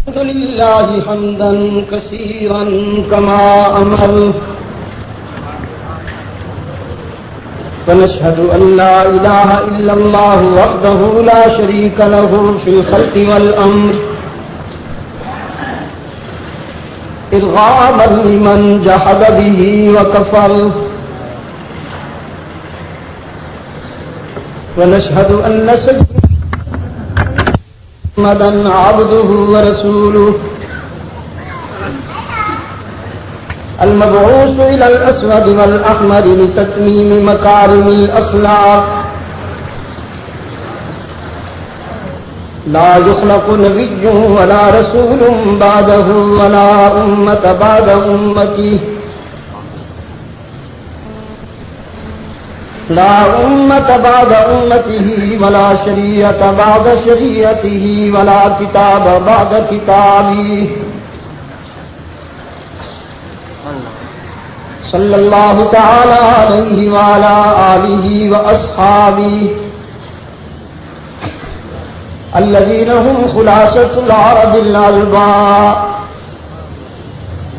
الحمد لله حمدا كثيرا كما أمر ونشهد أن لا إله إلا الله وحده لا شريك له في الخلق والأمر إرغاما لمن جحد به وكفر ونشهد أن سيدنا محمدا عبده ورسوله المبعوث إلى الأسود والأحمر لتتميم مكارم الأخلاق لا يخلق نبي ولا رسول بعده ولا أمة بعد أمته لا أمة بعد أمته ولا شريعة بعد شريعته ولا كتاب بعد كتابه صلى الله تعالى عليه وعلى آله وأصحابه الذين هم خلاصة العرب الألباء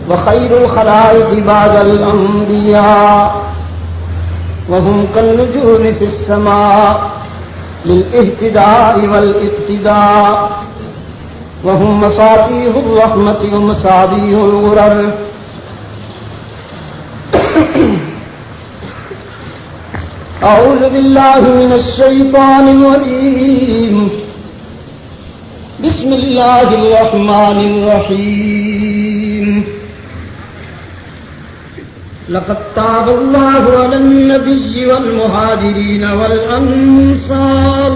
وخير الخلائق بعد الأنبياء وهم كالنجوم في السماء للاهتداء والاقتداء وهم مفاتيح الرحمة ومصابيح الغرر أعوذ بالله من الشيطان الرجيم بسم الله الرحمن الرحيم لقد تاب الله على النبي والمهاجرين والأنصار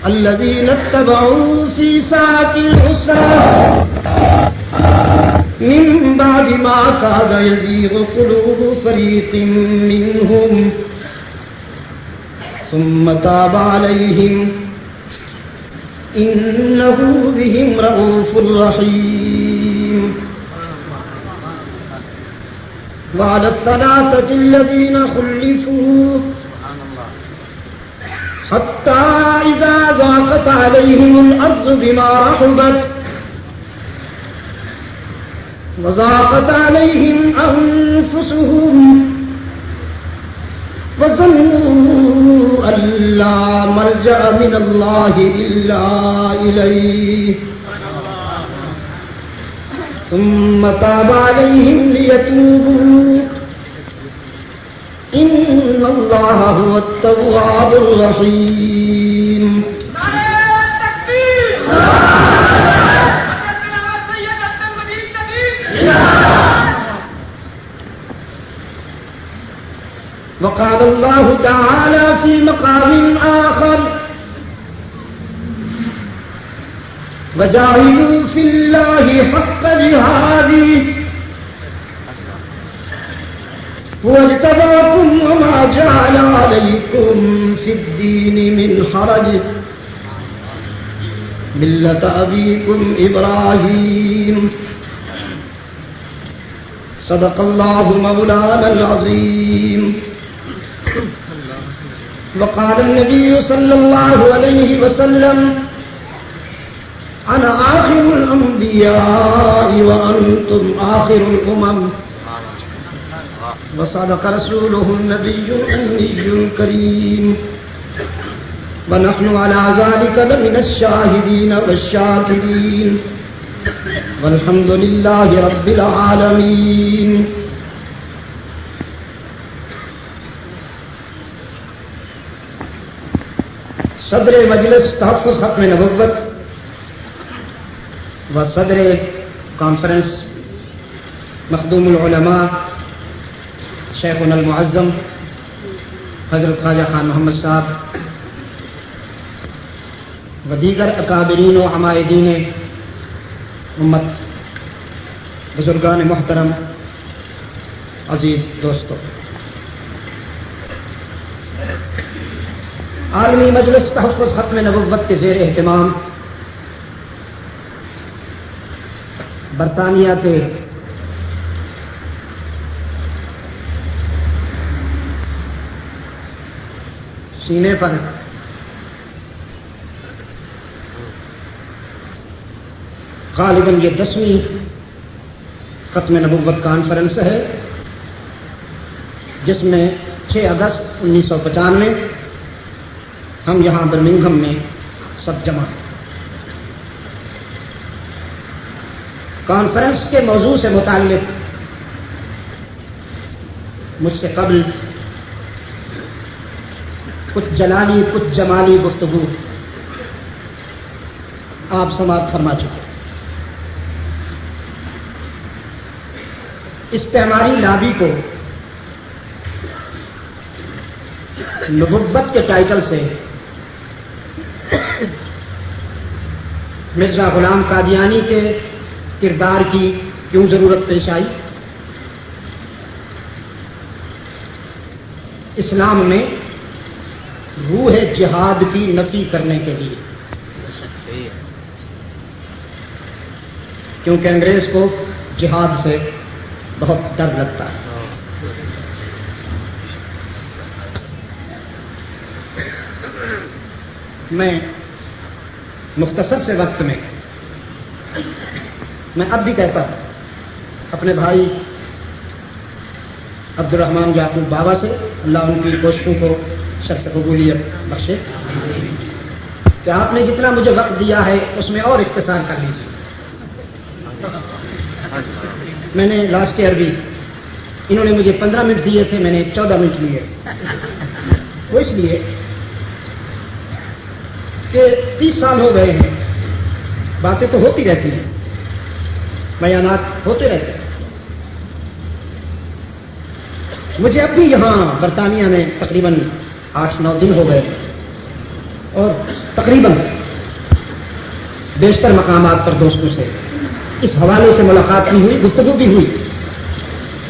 الذين اتبعوا في ساعة العسرة من بعد ما كاد يزيغ قلوب فريق منهم ثم تاب عليهم إنه بهم رؤوف رحيم وعلى الثلاثة الذين خلفوا حتى إذا ضاقت عليهم الأرض بما رحبت وضاقت عليهم أنفسهم وظنوا أن لا ملجأ من الله إلا إليه ثم تاب عليهم ليتوبوا إن الله هو التواب الرحيم. وقال الله تعالى في مقام آخر وجاهدوا في الله حق جهاده هو اجتباكم وما جعل عليكم في الدين من حرج ملة أبيكم إبراهيم صدق الله مولانا العظيم. وقال النبي صلى الله عليه وسلم أنا آخر الأنبياء وأنتم آخر الأمم وصدق رسوله النبي الأمي الكريم ونحن على ذلك لمن الشاهدين والشاكرين والحمد لله رب العالمين. صدر مجلس تحفظ ختم نبوت و صدر کانفرنس مخدوم العلماء شیخنا المعظم حضرت خواجہ خان محمد صاحب و دیگر اکابرین و عمائدین امت، بزرگان محترم، عزیز دوستو، عالمی مجلس تحفظ ختم نبوت کے زیر اہتمام برطانیہ کے سینے پر غالباً یہ 10ویں ختم نبوت کانفرنس ہے جس میں 6 اگست 1995 ہم یہاں برمنگھم میں سب جمع ہیں۔ کانفرنس کے موضوع سے متعلق مجھ سے قبل کچھ جلالی کچھ جمالی گفتگو آپ سماعت فرما چکے۔ استعماری لابی کو نبوت کے ٹائٹل سے مرزا غلام قادیانی کے کردار کی کیوں ضرورت پیش آئی؟ اسلام میں روح جہاد کی نفی کرنے کے لیے، کیونکہ انگریز کو جہاد سے بہت ڈر لگتا ہے۔ میں مختصر سے وقت میں اب بھی کہتا ہوں اپنے بھائی عبدالرحمان یعقوب بابا سے، اللہ ان کی کوششوں کو شرف قبولیت بخشے، کہ آپ نے جتنا مجھے وقت دیا ہے اس میں اور اختصار کر لیجیے۔ میں نے لاسٹ ایئر بھی، انہوں نے مجھے 15 منٹ دیے تھے، میں نے 14 منٹ لیے، وہ اس لیے کہ 30 سال ہو گئے ہیں، باتیں تو ہوتی رہتی ہیں، بیانات ہوتے رہتے ہیں۔ مجھے اب بھی یہاں برطانیہ میں تقریباً 8-9 دن ہو گئے اور تقریباً بیشتر مقامات پر دوستوں سے اس حوالے سے ملاقات بھی ہوئی، گفتگو بھی ہوئی،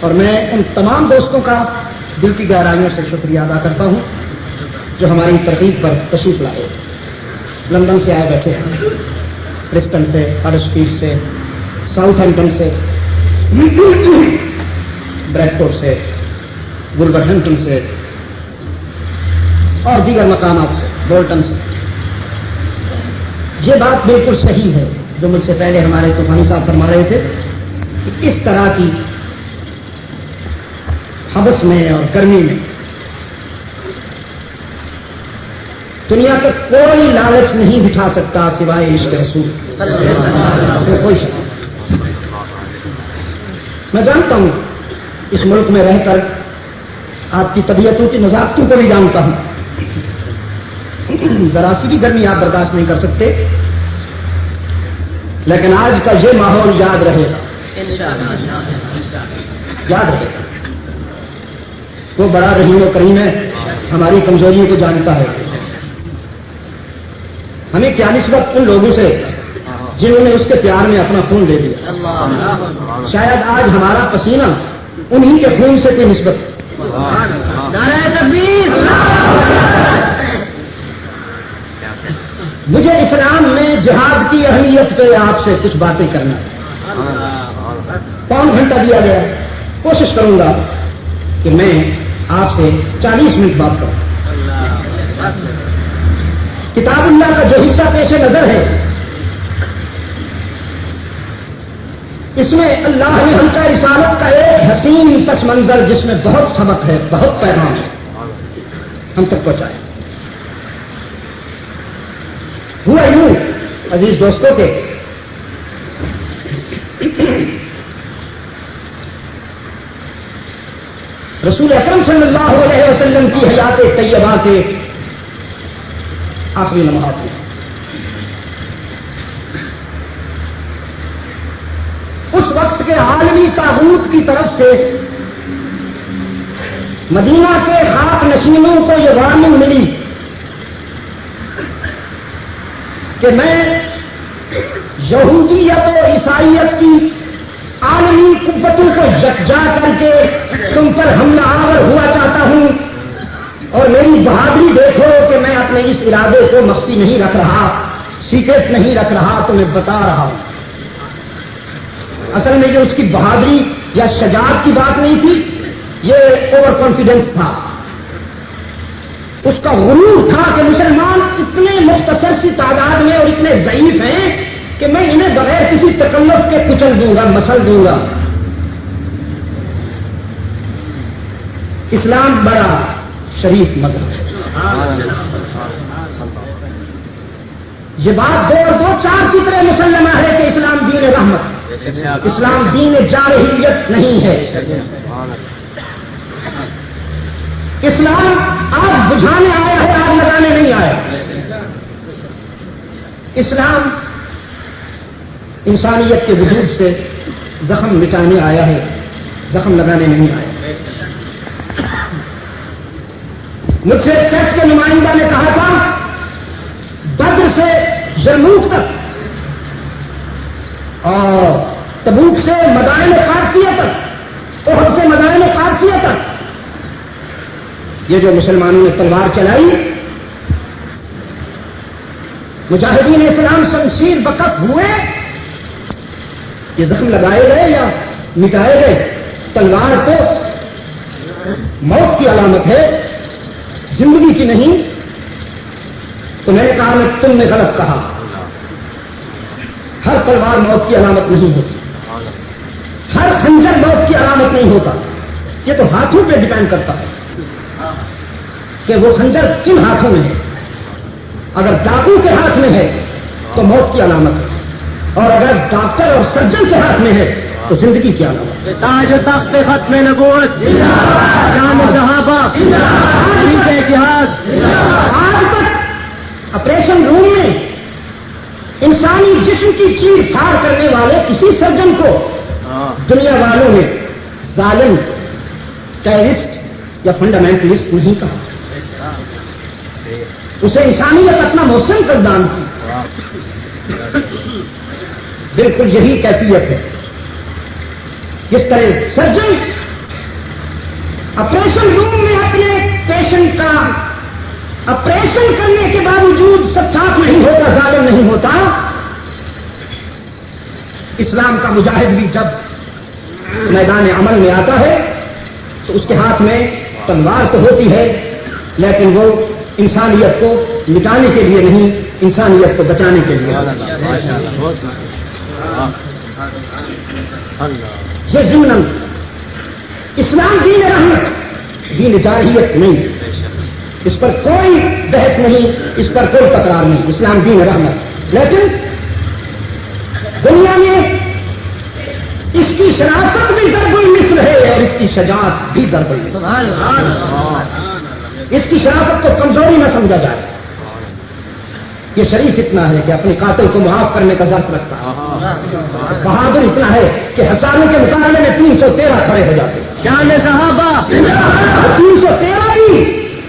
اور میں ان تمام دوستوں کا دل کی گہرائیوں سے شکریہ ادا کرتا ہوں جو ہماری ترغیب پر تشریف لائے، لندن سے آئے بیٹھے ہیں، پرسٹن سے، ہڈرسفیلڈ سے، ساؤتھ ہیمپٹن سے، بریڈفورڈ سے، ولورہمپٹن سے اور دیگر مقامات سے، بولٹن سے۔ یہ بات بالکل صحیح ہے جو مجھ سے پہلے ہمارے طوفانی صاحب فرما رہے تھے کہ اس طرح کی حبس میں اور گرمی میں دنیا کا کوئی لالچ نہیں بٹھا سکتا سوائے عشق رسول، اس میں کوئی شک نہیں۔ میں جانتا ہوں اس ملک میں رہ کر آپ کی طبیعتوں کی نزاکتوں کو بھی جانتا ہوں، ذرا سی بھی گرمی آپ برداشت نہیں کر سکتے، لیکن آج کا یہ ماحول یاد رہے گا، یاد رہے گا۔ وہ بڑا رحیم و کریم ہے، ہماری کمزوریوں کو جانتا ہے۔ ہمیں کیا نسبت ان لوگوں سے جنہوں نے اس کے پیار میں اپنا خون دے دیا؟ شاید آج ہمارا پسینہ انہی کے خون سے کوئی نسبت۔ نعرہ تکبیر! مجھے اسلام میں جہاد کی اہمیت پہ آپ سے کچھ باتیں کرنا ہے۔ 5 گھنٹہ دیا گیا، کوشش کروں گا کہ میں آپ سے 40 منٹ بات کروں۔ کتاب اللہ کا جو حصہ پیش نظر ہے اس میں اللہ نے ہم کا رسالت کا ایک حسین پس منظر جس میں بہت سبق ہے، بہت پیغام ہے، ہم تک پہنچائے۔ ہوا یوں عزیز دوستوں کے رسول اکرم صلی اللہ علیہ وسلم کی حیات طیبہ کے آخری لمحات میں اس وقت کے عالمی طاغوت کی طرف سے مدینہ کے خاک نشینوں کو یہ وارننگ ملی کہ میں یہودیت و عیسائیت کی عالمی قوتوں کو یکجا کر کے تم پر حملہ آور ہوا چاہتا ہوں، اور میری بہادری دیکھو کہ میں اپنے اس ارادے کو مخفی نہیں رکھ رہا، سیکرٹ نہیں رکھ رہا، تمہیں بتا رہا ہوں۔ اصل میں یہ اس کی بہادری یا شجاعت کی بات نہیں تھی، یہ اوور کانفیڈنس تھا، اس کا غرور تھا کہ مسلمان اتنے مختصر سی تعداد میں اور اتنے ضعیف ہیں کہ میں انہیں بغیر کسی تکلف کے کچل دوں گا، مسل دوں گا. اسلام بڑا شریف مذہب ہے. یہ بات 2 اور 2 4 کی طرح مسلمہ ہے کہ اسلام دین رحمت، اسلام دین جارحیت نہیں ہے. اسلام آگ بجھانے آیا ہے، آگ لگانے نہیں آیا. اسلام انسانیت کے وجود سے زخم مٹانے آیا ہے، زخم لگانے نہیں آیا. مجھ سے چرچ کے نمائندہ نے کہا تھا بدر سے یرموک تک اور تبوک سے مدائن قادسیہ تک، احد سے مدائن قادسیہ تک یہ جو مسلمانوں نے تلوار چلائی، مجاہدین اسلام شمشیر بکف ہوئے، یہ زخم لگائے گئے یا مٹائے گئے؟ تلوار تو موت کی علامت ہے، زندگی کی نہیں. تو میں نے کہا کہ تم نے غلط کہا. ہر تلوار موت کی علامت نہیں ہوتی، ہر خنجر موت کی علامت نہیں ہوتا. یہ تو ہاتھوں پہ ڈیپینڈ کرتا ہے کہ وہ خنجر کن ہاتھوں میں ہے. اگر ڈاکو کے ہاتھ میں ہے تو موت کی علامت ہے، اور اگر ڈاکٹر اور سرجن کے ہاتھ میں ہے تو زندگی کی علامت. تاج تخت ختم نبوت، شان صحابہ، جہاد. آج تک آپریشن روم میں انسانی جسم کی چیر پھاڑ کرنے والے کسی سرجن کو دنیا والوں نے ظالم، ٹیررسٹ یا فنڈامنٹلسٹ نہیں کہا. اسے انسانیت اپنا محسن قدام کی. بالکل یہی کیفیت ہے. جس طرح سرجن آپریشن روم میں اپنے پیشنٹ کا آپریشن کرنے کے باوجود شفاف نہیں ہوتا، ظالم نہیں ہوتا، اسلام کا مجاہد بھی جب میدان عمل میں آتا ہے تو اس کے ہاتھ میں تلوار تو ہوتی ہے، لیکن وہ انسانیت کو مٹانے کے لیے نہیں، انسانیت کو بچانے کے لیے. یہ ضمن اسلام دین رحمت، دین جارحیت نہیں. اس پر کوئی بحث نہیں، اس پر کوئی تکرار نہیں. اسلام دین رحمت. لیکن دنیا میں اس کی شرافت بھی ضرب المثل ہے اور اس کی شجاعت بھی ضرب المثل. اس کی شرافت کو کمزوری نہ سمجھا جائے. یہ شریف اتنا ہے کہ اپنے قاتل کو معاف کرنے کا ضرف رکھتا ہے. بہادر اتنا ہے کہ ہزاروں کے مقابلے میں 313 کھڑے ہو جاتے. شان صحابہ، 313 بھی،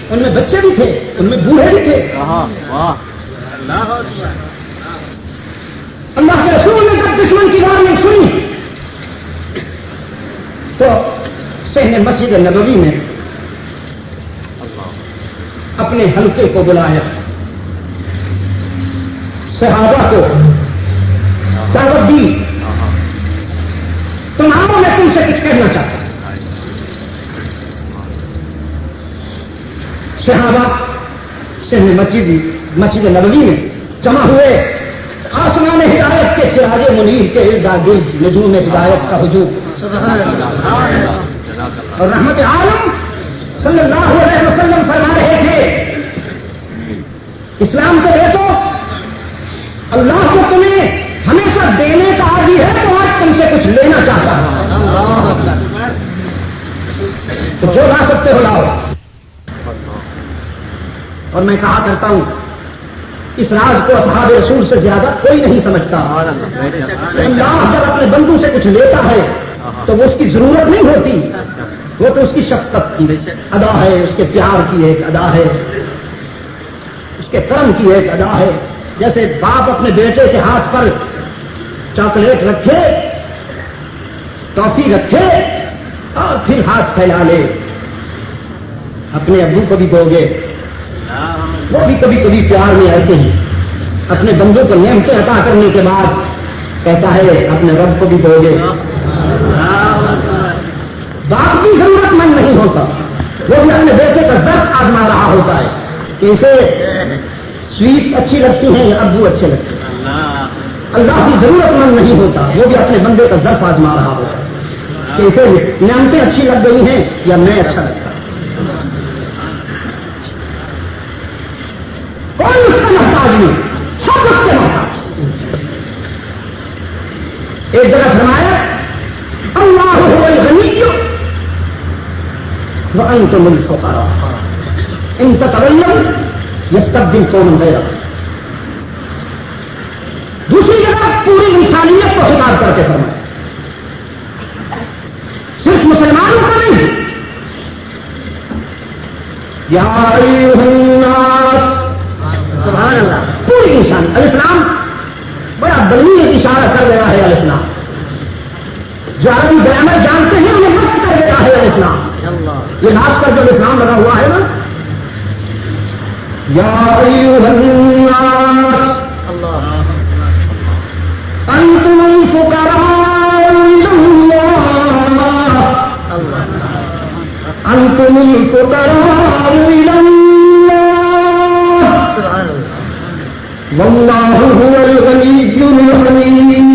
ان میں بچے بھی تھے، ان میں بوڑھے بھی تھے. اللہ کے رسول نے جب دشمن کی وارننگ سنی تو صحن مسجد نبوی میں اپنے حلقے کو بلایا، صحابہ کو دعوت دی. تمہارا میں تم سے کچھ کہنا چاہتا ہوں. صحابہ صحن مسجد نبوی میں جمع ہوئے. آسمان ہدایت کے سراج منیر کے ارد گرد نجوم ہدایت کا ہجوم اور رحمت عالم صلی اللہ علیہ وسلم فرما رہے تھے اسلام کو دے دو، اللہ کو تمہیں ہمیشہ دینے کا عادی ہے تو آج تم سے کچھ لینا چاہتا ہے، تو جو لا سکتے ہو لاؤ. اور میں کہا کرتا ہوں اس راز کو اصحاب رسول سے زیادہ کوئی نہیں سمجھتا. اللہ جب اپنے بندوں سے کچھ لیتا ہے تو وہ اس کی ضرورت نہیں ہوتی، وہ تو اس کی شفقت کی ادا ہے، اس کے پیار کی ایک ادا ہے، اس کے کرم کی ایک ادا ہے. جیسے باپ اپنے بیٹے کے ہاتھ پر چاکلیٹ رکھے، ٹافی رکھے اور پھر ہاتھ پھیلا لے. اپنے ابو کو بھی دو گے، وہ بھی کبھی کبھی پیار میں آتے ہیں. اپنے بندوں کو نعمتیں عطا کرنے کے بعد کہتا ہے اپنے رب کو بھی دو گے. باپ کی ضرورت مند نہیں ہوتا، وہ بھی اپنے بیٹے کا ذوق آزما رہا ہوتا ہے کہ اسے سویٹ اچھی لگتی ہیں یا ابو اچھے لگتے ہیں. اللہ کی ضرورت مند نہیں ہوتا، وہ بھی اپنے بندے کا ظرف آزما رہا ہوتا کہ اسے نعمتیں اچھی لگ گئی ہیں یا میں اچھا لگتا. کوئی اس کا محتاج نہیں، سب اس کے محتاج. ایک جگہ فرمایا اللہ هو الغنی وانتم الفقراء ان تتولوا یستبدل قوما غیرکم. دوسری جگہ پوری انسانیت کو خطاب کر کے فرمایا، صرف مسلمانوں کا نہیں. یا ایھا الناس، سبحان اللہ، پوری انسان. الاسلام بڑا بلیغ اشارہ کر رہا ہے. الاسلام جو عربی گرامر جانتے ہیں انہیں مست کر رہا ہے. الاسلام یہ ناز پر جو اسلام لگا ہوا ہے نا، یا ایھا الناس انتم الفقراء الی اللہ، انتم الفقراء الی اللہ واللہ هو الغنی الحمید.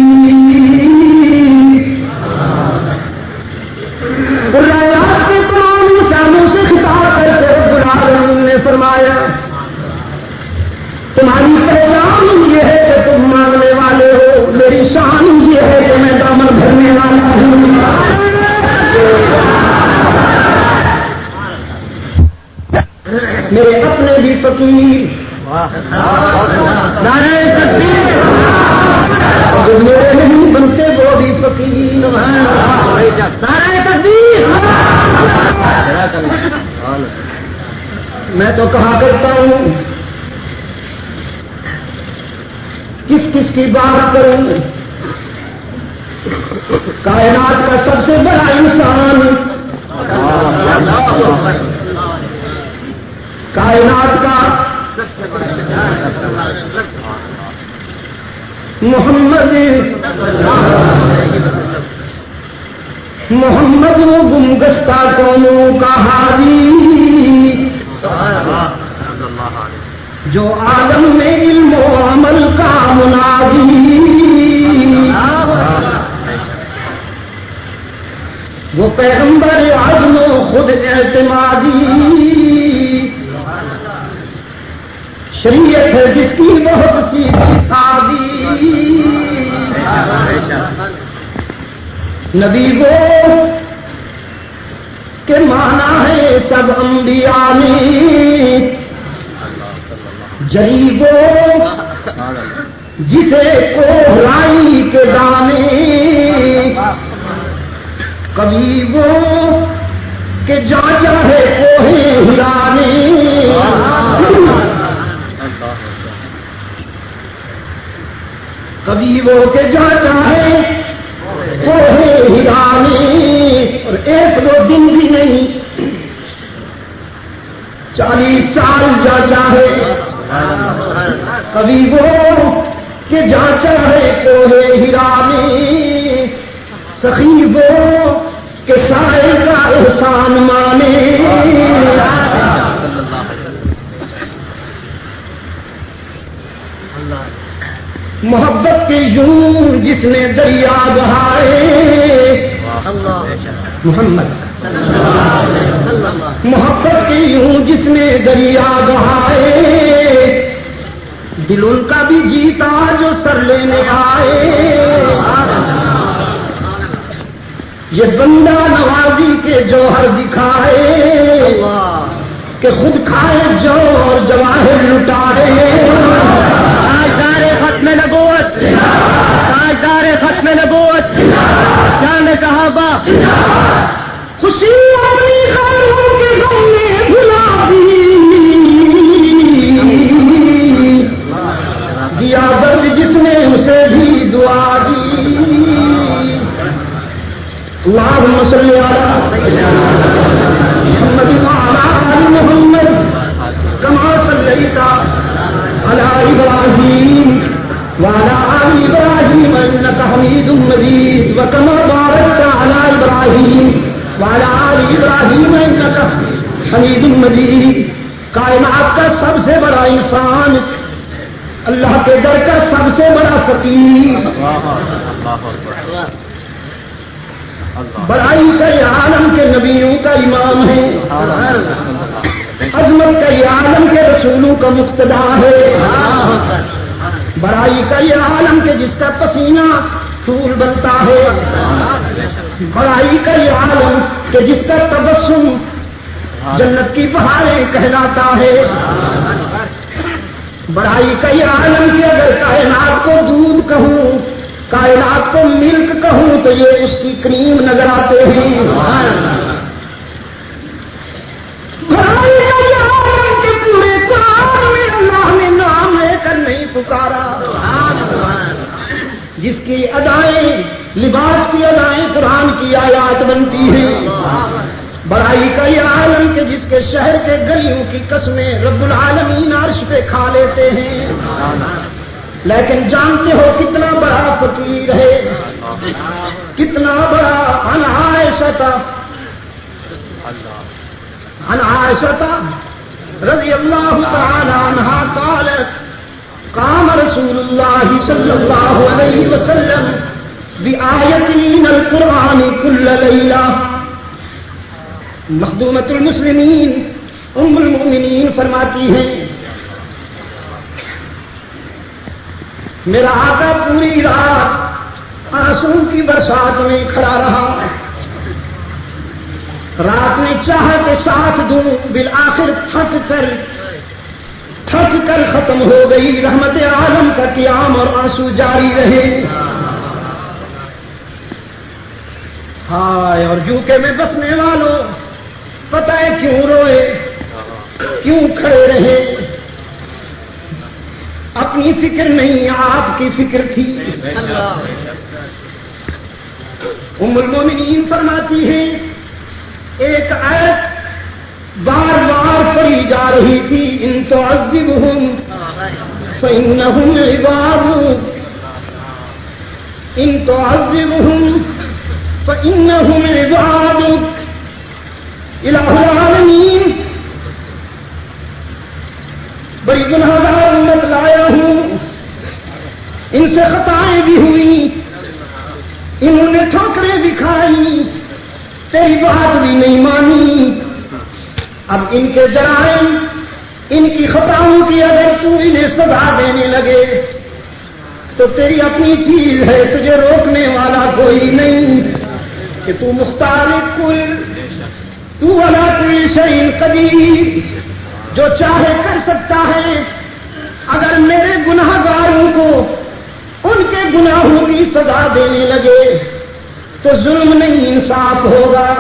قرآن کے تمام نشانوں سے خطاب کرتے رب العالمین نے فرمایا تمہاری پہچان یہ ہے کہ تم مانگنے والے ہو، میری شان یہ ہے کہ میں دامن بھرنے والا ہوں. میرے اپنے بھی فقیر، نعرہ تکبیر، جو میرے نہیں بنتے وہ بھی فقیر. نعرہ تکبیر. میں تو کہا کرتا ہوں کس کس کی بات کروں، کائنات کا سب سے بڑا انسان، کائنات کا محمد وہ گمگشتہ قوموں کا حاجی، جو عالم میں علم و عمل کا منادی، وہ پیغمبر عزم و خود اعتمادی، شریعت ہے جس کی بہت سی سادی. نبی وہ کہ مانا ہے سب انبیاء نے، جریبو جسے کوہرائی کے دانے، کبھی وہ کہ جا چاہے کوہ ہرانے، کبھی وہ کہ جا چاہے کوہ ہرانے. اور ایک دو دن بھی نہیں، 40 سال جا چاہے. کبھی وہ کہ جا چاہے کوہ ہرانے، سخی وہ کہ سائے کا احسان مانے. محبت کے یوں جس نے دریا بہائے، محمد محبت کے یوں جس نے دریا بہائے، دل ان کا بھی جیتا جو سر لینے آئے. یہ بندہ نوازی کے جوہر دکھائے کہ خود کھائے جو اور جواہر لٹائے. ختم نبوت، تاجدار ختم نبوت، جان صحابہ، خوشی اپنی خیروں کے غم میں بھلا دی، دیا درد جس نے اسے بھی دعا دی. اللہم صلی علی محمد وعلی آل محمد کما صلیت علی ابراہیم وعلى آل إبراهيم إنك حميد مجيد وكما باركت على إبراهيم وعلى آل إبراهيم إنك حميد مجيد. کائنات کا سب سے بڑا انسان اللہ کے در کا سب سے بڑا فقیر، بڑائی کا یہ عالم کے نبیوں کا امام ہے، عظمت کا یہ عالم کے رسولوں کا مقتدا ہے، بڑائی کا یہ عالم کے جس کا پسینہ پھول بنتا ہے، بڑائی کا یہ عالم کہ جس کا تبسم جنت کی بہاریں کہلاتا ہے، بڑائی کا یہ عالم کہ اگر کائنات کو دودھ کہوں، کائنات کو ملک کہوں تو یہ اس کی کریم نظر آتے ہیں، بڑائی کا یہ عالم کہ پورے قرآن میں اللہ نے نام لے کر نہیں پکارا، جس کی ادائیں لباس کی ادائیں قرآن کی آیات بنتی ہیں، بڑائی کا یہ عالم کہ جس کے شہر کے گلیوں کی قسمیں رب العالمین عرش پہ کھا لیتے ہیں، لیکن جانتے ہو کتنا بڑا فقیر ہے، کتنا بڑا عن عائشہ رضی اللہ تعالی عنہا قالت قام رسول اللہ صلی اللہ علیہ وسلم بآیت من القرآن کل لیلہ، مخدومۃ المسلمین ام المؤمنین فرماتی ہیں میرا آقا پوری رات آنسو کی برسات میں کھڑا رہا، رات میں چاہا کہ ساتھ دوں، بالآخر تھک کر ختم ہو گئی، رحمت عالم کا قیام اور آنسو جاری رہے، ہائے اور یوکے میں بسنے والوں پتہ ہے کیوں روئے، کیوں کھڑے رہے، اپنی فکر نہیں آپ کی فکر تھی۔ ام المومنین فرماتی ہیں ایک آیت بار بار پڑھی جا رہی تھی، ان تعذبہم فإنہم عبادک، ان تعذبہم فإنہم عبادک، الہ العالمین بڑی گناہگار امت لایا ہوں، ان سے خطائیں بھی ہوئی، انہوں نے ٹھوکریں بھی کھائی، تیری بات بھی نہیں مانی، اب ان کے جرائم ان کی خطاؤں کی اگر تو انہیں سزا دینے لگے تو تیری اپنی چیز ہے، تجھے روکنے والا کوئی نہیں، کہ تو مختار کل، تو علی کل شیء قدیر، جو چاہے کر سکتا ہے، اگر میرے گناہگاروں کو ان کے گناہوں کی سزا دینے لگے تو ظلم نہیں انصاف ہوگا،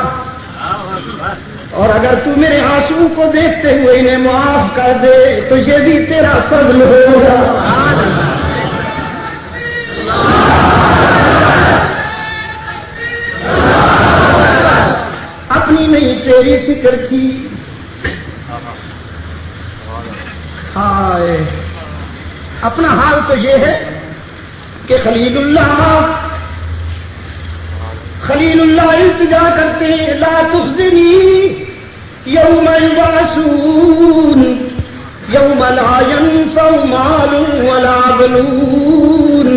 اور اگر تو میرے آنسو کو دیکھتے ہوئے انہیں معاف کر دے تو یہ بھی تیرا فضل ہوگا۔ اپنی نہیں تیری فکر تھی، ہائے اپنا حال تو یہ ہے کہ خلیل اللہ التجا کرتے ہیں لا تخزنی یوم یبعثون یوم لا ينفع مال ولا بنون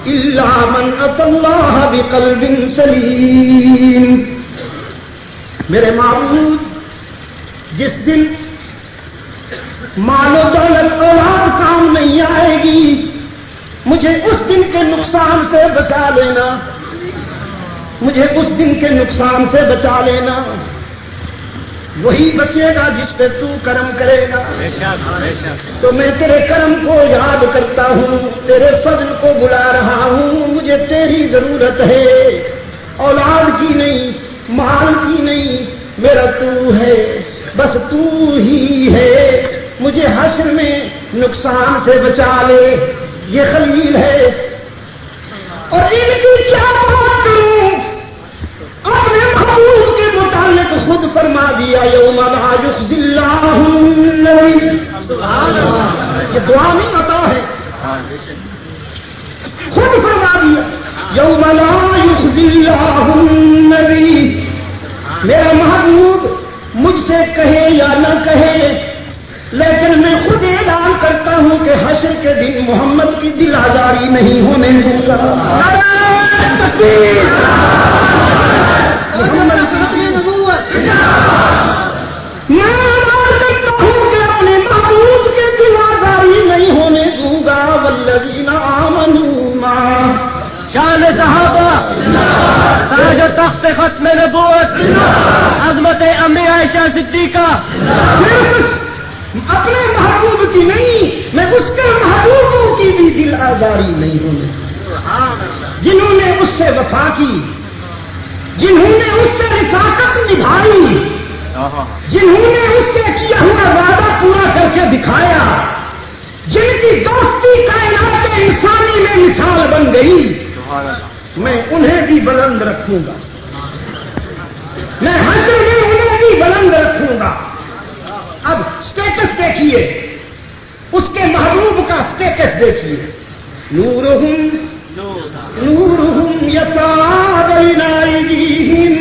الا من اتى اللہ بقلب سلیم۔ میرے معبود جس دن مال و دولت اولاد کام نہیں آئے گی، مجھے اس دن کے نقصان سے بچا لینا، مجھے اس دن کے نقصان سے بچا لینا، وہی بچے گا جس پہ تو کرم کرے گا۔ تو میں تیرے کرم کو یاد کرتا ہوں، تیرے فضل کو بلا رہا ہوں، مجھے تیری ضرورت ہے، اولاد کی نہیں، مال کی نہیں، میرا تو ہے، بس تو ہی ہے، مجھے حشر میں نقصان سے بچا لے۔ یہ خلیل ہے، اور ان کی کیا بات کروں، اپنے محبوب کے متعلق خود فرما دیا یوم لا یخزی اللہ النبی، یہ دعا نہیں عطا ہے، خود فرما دیا یوم لا یخزی اللہ النبی، میرا محبوب مجھ سے کہے یا نہ کہے لیکن میں خود اعلان کرتا ہوں کہ حشر کے دن محمد کی دل آزاری نہیں ہونے دوں گا. میں اعلان کرتا ہوں کہ اپنے محبوب کے دل آزاری نہیں ہونے دوں گا. والذین آمنوا معه شان صحابہ تاج و تخت ختم نبوت عظمت امی عائشہ صدیقہ. اپنے محبوب کی نہیں، میں اس کے محبوبوں کی بھی دل آزاری نہیں ہونے، جنہوں نے اس سے وفا کی، جنہوں نے اس سے رفاقت نبھائی، جنہوں نے اس سے کیا ہوا وعدہ پورا کر کے دکھایا، جن کی دوستی کائنات انسانی میں مثال بن گئی، میں انہیں بھی بلند رکھوں گا. میں حشر میں انہیں بھی بلند رکھوں گا. اب اسٹیٹس دیکھیے، اس کے محبوب کا اسٹیٹس دیکھیے. نورہم یسعی بین ایدیہم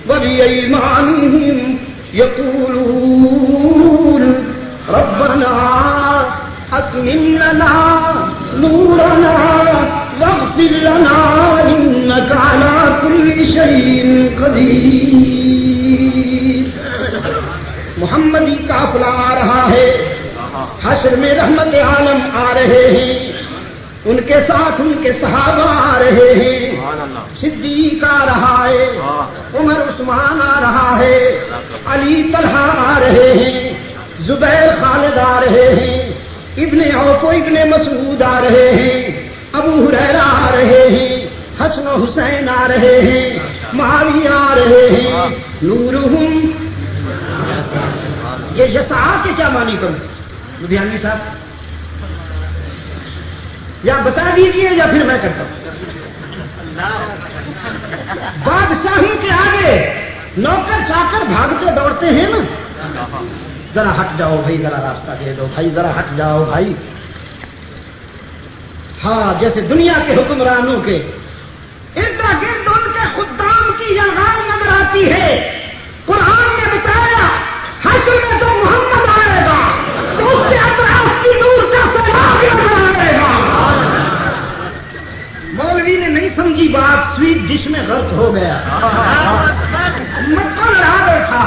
وبایمانہم یقولون ربنا اتمم لنا نورنا واغفر لنا انک علی کل شیء قدیر. محمدی قافلہ آ رہا ہے، حشر میں رحمت عالم آ رہے ہیں، ان کے ساتھ ان کے صحابہ آ رہے ہیں، صدیق آ رہا ہے، عمر عثمان آ رہا ہے، علی طلحہ آ رہے ہیں، زبیر خالد آ رہے ہیں، ابن عوف و ابن مسعود آ رہے ہیں، ابو ہریرہ آ رہے ہیں، حسن و حسین آ رہے ہیں، معاویہ آ رہے ہیں. نورہم، یہ یسعی کے کیا معنی کروں لدھیانوی صاحب؟ یا بتا دیجئے یا پھر میں کرتا ہوں. بادشاہوں کے آگے نوکر چاکر بھاگتے دوڑتے ہیں نا، ذرا ہٹ جاؤ بھائی، ذرا راستہ دے دو بھائی، ذرا ہٹ جاؤ بھائی. ہاں، جیسے دنیا کے حکمرانوں کے ارد گرد ان کے خدام کی یلغار نظر آتی ہے. قرآن نے بتایا حشر میں تو محمد آئے گا تو اس کے اطراف کی نور کا سیلاب نظر آئے گا. مولوی نے نہیں سمجھی بات، سویٹ ڈش میں غلط ہو گیا، مت لڑا بیٹھا.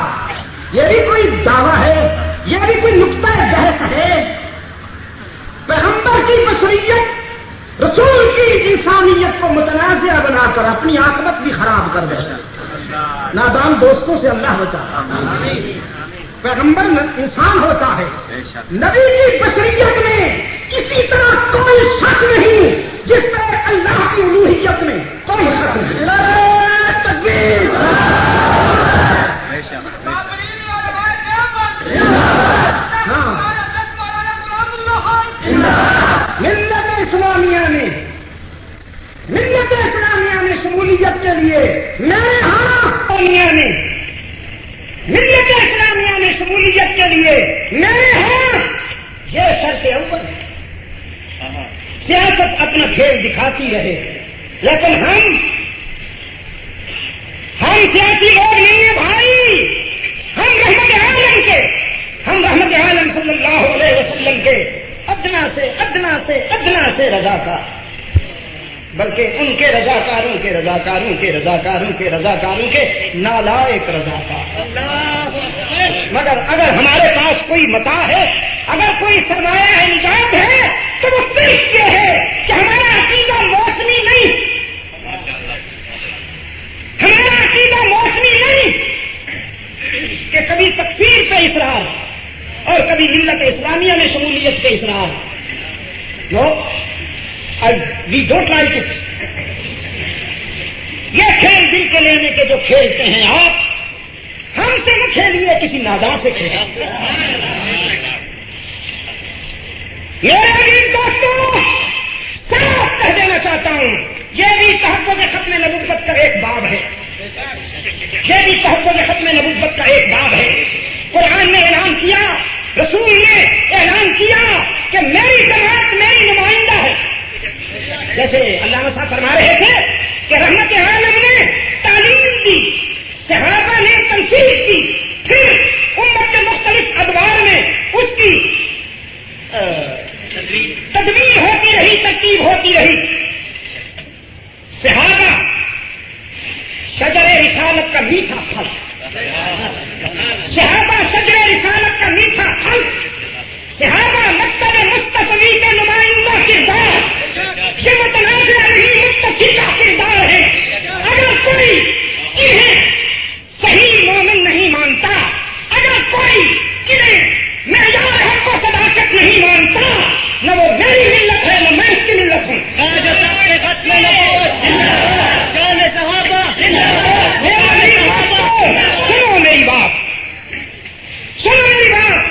یہ بھی کوئی دعویٰ ہے، یہ بھی کوئی نقطہ بحث ہے؟ پیغمبر کی بشریت، رسول کی انسانیت کو متنازع بنا کر اپنی عاقبت بھی خراب کر بیٹھا. نادان دوستوں سے اللہ بچا. پیغمبر انسان ہوتا ہے، نبی کی بشریت میں کسی طرح کوئی شک نہیں، جس طرح اللہ کی الوہیت میں کوئی شک نہیں. تکبیر. ملت اسلامیہ میں شمولیت کے لیے میرے ہاں ملت اسلامیہ میں شمولیت کے لیے میرے ہاں یہ شرط اول ہے. سیاست اپنا کھیل دکھاتی رہے، لیکن ہم سیاسی لوگ نہیں ہیں بھائی. ہم رحمت عالم صلی اللہ علیہ وسلم کے ادنا سے رضاکار، بلکہ ان کے رضاکاروں کے نالائق رضاکار. مگر اگر ہمارے پاس کوئی متاع ہے، اگر کوئی سرمایہ ہے، نجات ہے، تو وہ صرف یہ ہے کہ ہمارا عقیدہ موسمی نہیں، کہ کبھی تکفیر پہ اصرار اور کبھی ملت اسلامیہ میں شمولیت پہ اصرار. نو، وی ڈونٹ لائک اٹ. یہ کھیل دل کے لینے کے جو کھیلتے ہیں آپ، ہم سے نہ کھیلیے، کسی نادان سے کھیلیے. میرے عزیز دوستوں، صاف کہہ دینا چاہتا ہوں، یہ بھی تحفظ ختم نبوت کا ایک باب ہے. قرآن نے اعلان کیا، رسول نے اعلان کیا کہ میری جماعت میری نمائندہ ہے. جیسے علامہ صاحب فرما رہے تھے کہ رحمت عالم نے تعلیم دی، صحابہ نے تنفیذ کی، پھر امت کے مختلف ادوار میں اس کی ہوتی رہی. صحابہ شجر رسالت کا میٹھا پھل، صحابہ شجر رسالت کا میٹھا پھل، صحابہ مکتب مصطفی کے نمائندہ کردار، یہ متنازع نہیں متفق کا کردار ہے. اگر کوئی انہیں صحیح مومن نہیں مانتا، اگر کوئی انہیں معیار حق و صداقت نہیں مانتا، نہ وہ میری ملت ہے نہ میں اس کی ملت ہوں. سنو میری بات، سنو میری بات.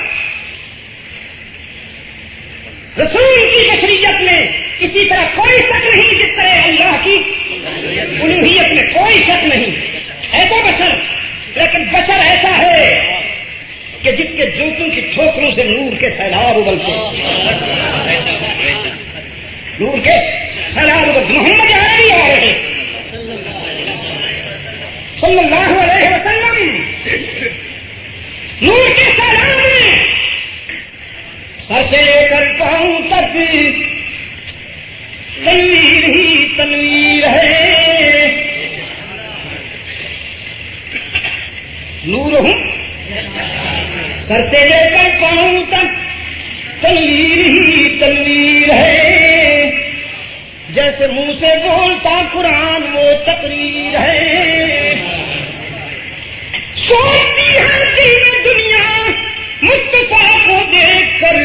رسول کی بشریت میں اسی طرح کوئی شک نہیں جس طرح اللہ کی الوہیت میں کوئی شک نہیں. ہے تو بشر، لیکن بشر ایسا ہے کہ جس کے جوتوں کی ٹھوکروں سے نور کے سیلاب ابلتے، نور کے سیلاب ابلتے. محمد عربی آ رہے صلی اللہ علیہ وسلم نور کے سیلاب میں سر سے لے کر پاؤں تک تنویر ہی تنویر ہے. نور ہوں سر سے لے کر پاؤں تک تنویر ہی تنویر ہے. جیسے منہ سے بولتا قرآن وہ تقریر ہے. سوچتی ہے دین دنیا مصطفیٰ کو دیکھ کر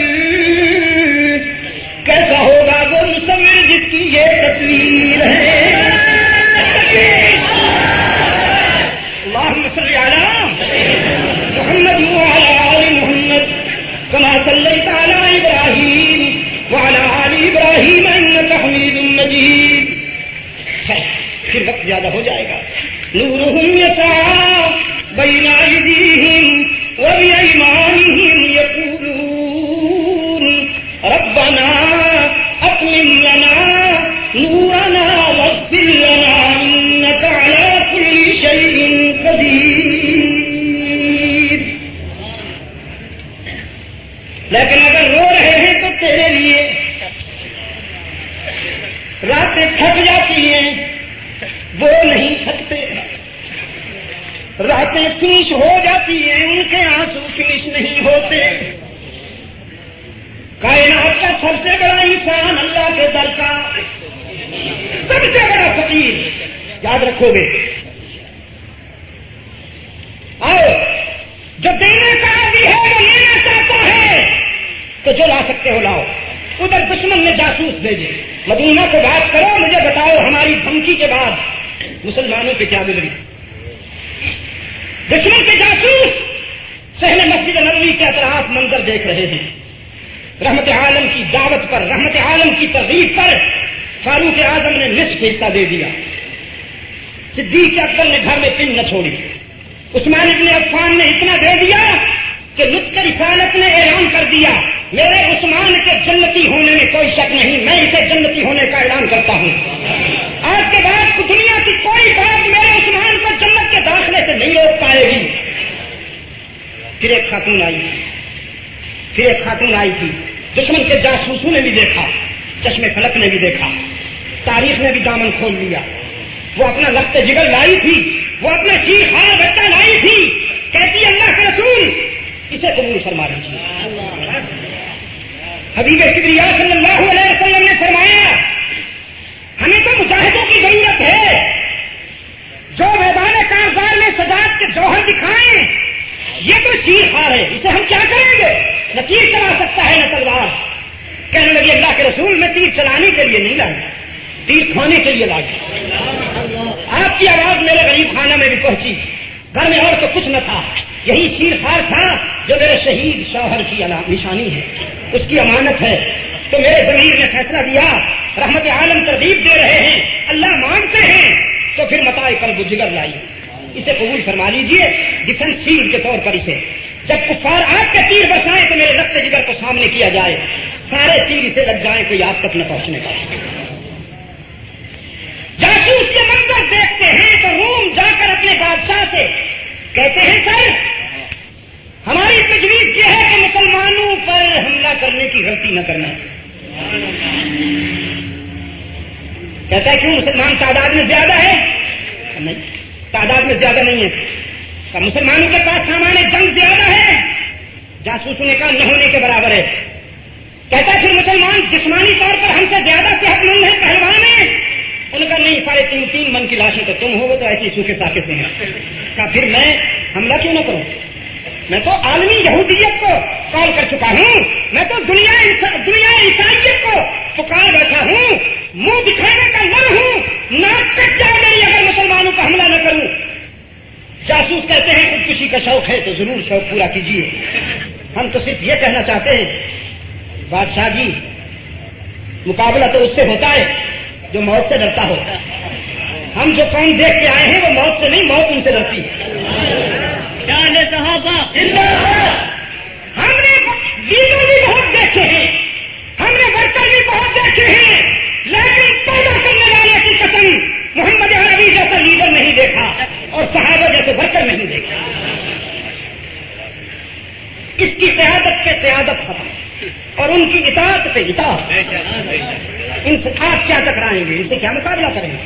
کیسا ہوگا وہ مصور جس کی یہ تصویر ہے. اللہم صلی علی محمد وعلی آل محمد کما صلیت علی ابراہیم وعلی آل ابراہیم انک حمید مجید. پھر وقت زیادہ ہو جائے گا. نورہم یسعی بین ایدیہم وبایمانہم یقولون ربنا اتمم لنا نورنا واغفر لنا انک علی کل شیء قدیر. لیکن اگر رو رہے ہیں تو تیرے لیے راتیں تھک جاتی ہیں، وہ نہیں تھکتے. راتیں فنش ہو جاتی ہیں، ان کے آنسو فنش نہیں ہوتے. کائنات کا سب سے بڑا انسان اللہ کے در کا سب سے بڑا فقیر، یاد رکھو گے. آؤ، جو دینے کا عادی ہے وہ لینا چاہتا ہے تو جو لا سکتے ہو لاؤ. ادھر دشمن نے جاسوس بھیجے، مدینہ کو بات کرو، مجھے بتاؤ ہماری دھمکی کے بعد مسلمانوں پہ کیا گزری. دشمن کے جاسوس صحن مسجد نبوی کے اطراف منظر دیکھ رہے ہیں. رحمت عالم کی دعوت پر، رحمت عالم کی ترغیب پر فاروق اعظم نے نصف حصہ دے دیا. صدیق اکبر نے گھر میں پن نہ چھوڑی. عثمان ابن عفان نے اتنا دے دیا کہ نطق رسالت نے اعلان کر دیا میرے عثمان کے جنتی ہونے میں کوئی شک نہیں، میں اسے جنتی ہونے کا اعلان کرتا ہوں. آج کے بعد دنیا کی کوئی بات میرے عثمان کو جنت کے داخلے سے نہیں روک پائے گی. پھر ایک خاتون آئی تھی، پھر ایک خاتون آئی تھی. دشمن کے جاسوسوں نے بھی دیکھا، چشمے فلک نے بھی دیکھا، تاریخ نے بھی دامن کھول لیا. وہ اپنا لخت جگر لائی تھی، وہ اپنا شیر خار بچہ لائی تھی. کہتی اللہ کے رسول اسے قبول فرما دیجیے. حبیب کبریا صلی اللہ علیہ وسلم نے فرمایا ہمیں تو مجاہدوں کی ضرورت ہے جو میدان کارزار میں سجاد کے جوہر دکھائیں. یہ تو شیر خار ہے، اسے ہم کیا کریں گے؟ نہ تیر چلا سکتا ہے نہ تلوار. کہنے لگی اللہ کے رسول میں تیر چلانے کے لیے نہیں لائی، تیر کھانے کے لیے لائی. آپ کی آواز میرے غریب خانہ میں بھی پہنچی. گھر میں اور تو کچھ نہ تھا، یہی شیر خار تھا جو میرے شہید شوہر کی نشانی ہے، اس کی امانت ہے. تو میرے ضمیر نے فیصلہ دیا، رحمت عالم ترغیب دے رہے ہیں، اللہ مانگتے ہیں، تو پھر متاع قلب و جگر لائیے، اسے قبول فرما لیجیے ڈیفنس شیلڈ کے طور پر. اسے جب کفار آپ کے تیر برسائیں تو میرے رخت جگر کو سامنے کیا جائے، سارے تیر اسے لگ جائیں، کوئی آپ تک نہ پہنچنے کا. جاسوس یہ منظر دیکھتے ہیں تو روم جا کر اپنے بادشاہ سے کہتے ہیں سر ہماری تجویز یہ ہے کہ مسلمانوں پر حملہ کرنے کی غلطی نہ کرنا. کہتا ہے کیوں مسلمان تعداد میں زیادہ ہے؟ نہیں، تعداد میں زیادہ نہیں ہے. مسلمانوں کے پاس سامان جنگ زیادہ ہے، جاسوسوں نے کہا نہ ہونے کے برابر ہے. کہتا ہے پھر مسلمان جسمانی طور پر ہم سے زیادہ صحت مند ہے، پہلوان ہے؟ انہوں نے کہا نہیں، 3.5 من کی لاشیں تو تم ہو، وہ تو ایسی سوکھے ساکھے سے ہیں. کہا پھر میں حملہ کیوں نہ کروں؟ میں تو عالمی یہودیت کو کال کر چکا ہوں، میں تو دنیا عیسائیت کو پکار بیٹھا ہوں، منہ دکھانے کا نر ہوں، ناک کٹ جائے میری اگر مسلمانوں کا حملہ نہ کروں. جاسوس کہتے ہیں خودکشی کا شوق ہے تو ضرور شوق پورا کیجیے. ہم تو صرف یہ کہنا چاہتے ہیں بادشاہ جی، مقابلہ تو اس سے ہوتا ہے جو موت سے ڈرتا ہو. ہم جو قوم دیکھ کے آئے ہیں وہ موت سے نہیں، موت ان سے ڈرتی ہے. ہم نے لیڈر بھی بہت دیکھے ہیں، ہم نے ورکر بھی بہت دیکھے ہیں، لیکن پیدا کرنے والے کی قسم محمد عربی جیسا لیڈر نہیں دیکھا اور صحابہ جیسے ورکر نہیں دیکھا. اس کی قیادت پہ قیادت ختم اور ان کی اطاعت پہ اطاعت. ان سے آپ کیا ٹکرائیں گے؟ ان سے کیا مقابلہ کریں گے؟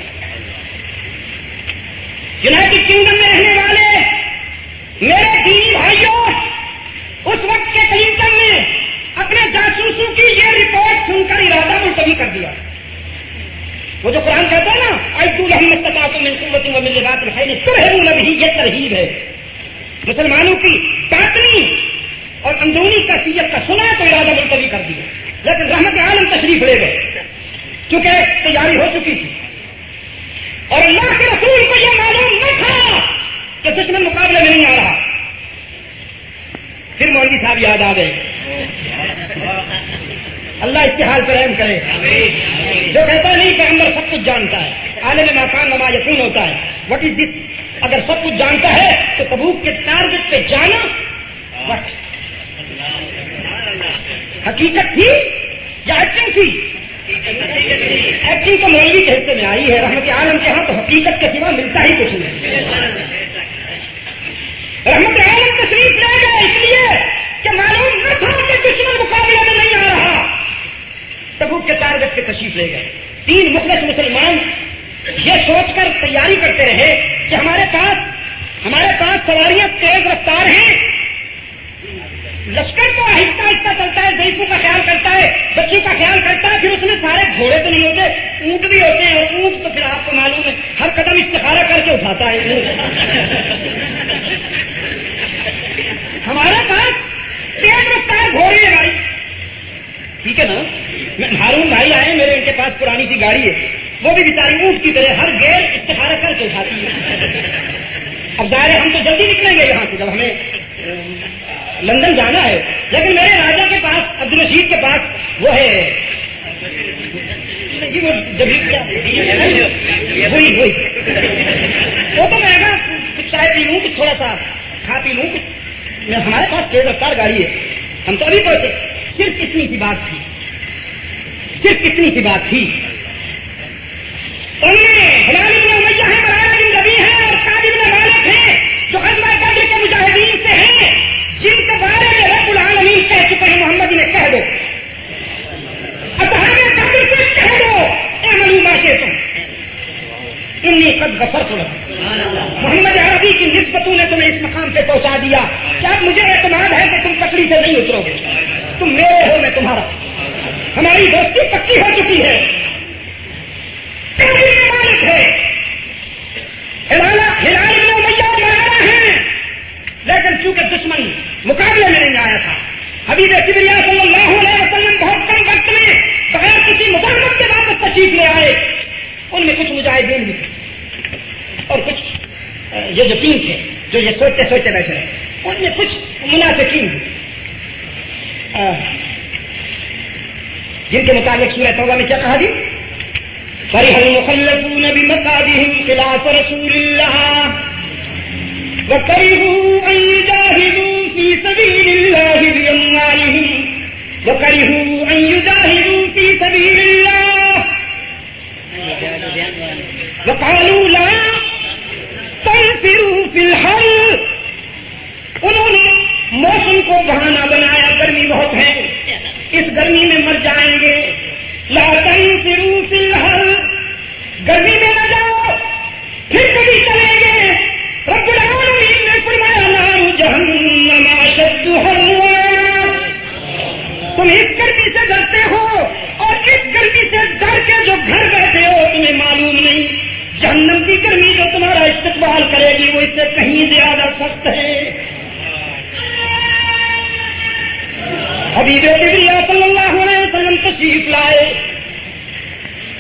یونائٹڈ کنگڈم میں رہنے والے میرے دینی بھائیوں، اس وقت کے کلنٹن نے اپنے جاسوسوں کی یہ رپورٹ سن کر ارادہ ملتوی کر دیا. وہ جو قرآن کہتا ہے نا اعدوا لهم ما استطعتم من قوة ومن رباط الخيل ترهبون به، یہ ترہیب ہے. مسلمانوں کی باطنی اور اندرونی کیفیت کا سنا تو ارادہ ملتوی کر دیا، لیکن رحمت عالم تشریف لے گئے کیونکہ تیاری ہو چکی تھی. اور اللہ کے رسول کو یہ معلوم نہ تھا کہ دشمن مقابلے میں نہیں آ رہا. پھر مولوی صاحب یاد آ گئے. اللہ اس کے حال پر رحم کرے. جو کہتا ہے نہیں پیغمبر سب کچھ جانتا ہے، عالم مکان وما یقین ہوتا ہے. واٹ از دس؟ اگر سب کچھ جانتا ہے تو تبوک کے ٹارگٹ پہ جانا وٹ حقیقت تھی یا ایکٹنگ تھی؟ ایکٹنگ تو مولوی کے حصے میں آئی ہے، رحمت عالم کے ہاں تو حقیقت کے سوا ملتا ہی کچھ نہیں. رحمت عالم تشریف لے گئے اس لیے کہ معلوم نہ تھا کہ دشمن مقابلے میں نہیں آ رہا. تبوک کے ٹارگٹ پہ تشریف لے گئے. 3 مخلص مسلمان یہ سوچ کر تیاری کرتے رہے کہ ہمارے پاس سواریاں تیز رفتار ہیں، لشکر تو آہستہ آہستہ چلتا ہے، ضعیفوں کا خیال کرتا ہے، بچوں کا خیال کرتا ہے. پھر اس میں سارے گھوڑے تو نہیں ہوتے، اونٹ بھی ہوتے ہیں، اور اونٹ تو پھر آپ کو معلوم ہے ہر قدم استخارہ کر کے اٹھاتا ہے. ہمارے پاس تیز رفتار گھوڑے ہیں بھائی، ٹھیک ہے نا. ہارون بھائی آئے میرے، ان کے پاس پرانی سی گاڑی ہے، وہ بھی بیچاری اونٹ کی طرح ہر گیئر استخارہ کر کے اٹھاتی ہے. اب ظاہر ہے ہم تو جلدی نکلیں گے یہاں سے جب ہمیں لندن جانا ہے، لیکن میرے راجا کے پاس، عبدالرشید کے پاس وہ ہے جی، وہ وہی وہ تو میں گا کچھ چائے پی لوں، کچھ تھوڑا سا کھا پی لوں. ہمارے پاس تیز رفتار گاڑی ہے، ہم تو ابھی پہنچے. صرف اتنی سی بات تھی، صرف اتنی سی بات تھی. ہلال بن امیہ ہیں، مرارہ بن ربیع ہیں اور سعد بن مالک ہیں جو غزوہ بدر کے مجاہدین سے ہیں، جن کے بارے میں رب العالمین کہہ چکے ہیں محمد نے کہہ دو، اصحاب بدر سے کہہ دو اعملوا ما شئتم انی قد غفرت لکم. محمد عربی کی نسبتوں نے تمہیں اس مقام پہ پہنچا دیا کہ اب مجھے اعتماد ہے کہ تم پکڑی سے نہیں اترو گے، تم میرے ہو میں تمہارا. ہماری دوستی پکی ہو چکی ہے. مالک ہے، ہلال بن امیہ مرارہ ہیں، لیکن چونکہ دشمن مقابلے میں نہیں آیا تھا، حبیب کبریا صلی اللہ علیہ وسلم بہت کم وقت میں بغیر کسی مزاحمت کے واپس تشریف لے آئے. ان میں کچھ مجاہدین بھی تھے اور کچھ یہ جو ٹیم تھے جو یہ سوچتے سوچتے بیٹھے رہے، ان میں کچھ منافقین بھی جن کے متعلق سورہ توبہ میں کیا کہا جی؟ فرح المخلفون بمقعدهم خلاف رسول الله وكرهوا أن يجاهدوا في سبيل الله بأموالهم وكرهوا أن يجاهدوا في سبيل الله وقالوا لا تنفروا في الحر. انہوں نے موسم کو بہانہ بنایا، گرمی بہت ہے، اس گرمی میں مر جائیں گے. لا تنفروا في الحر جہنم کی گرمی جو تمہارا استقبال کرے گی وہ اس سے کہیں زیادہ سخت ہے. حبیب کبریا صلی اللہ علیہ وسلم تشریف لائے.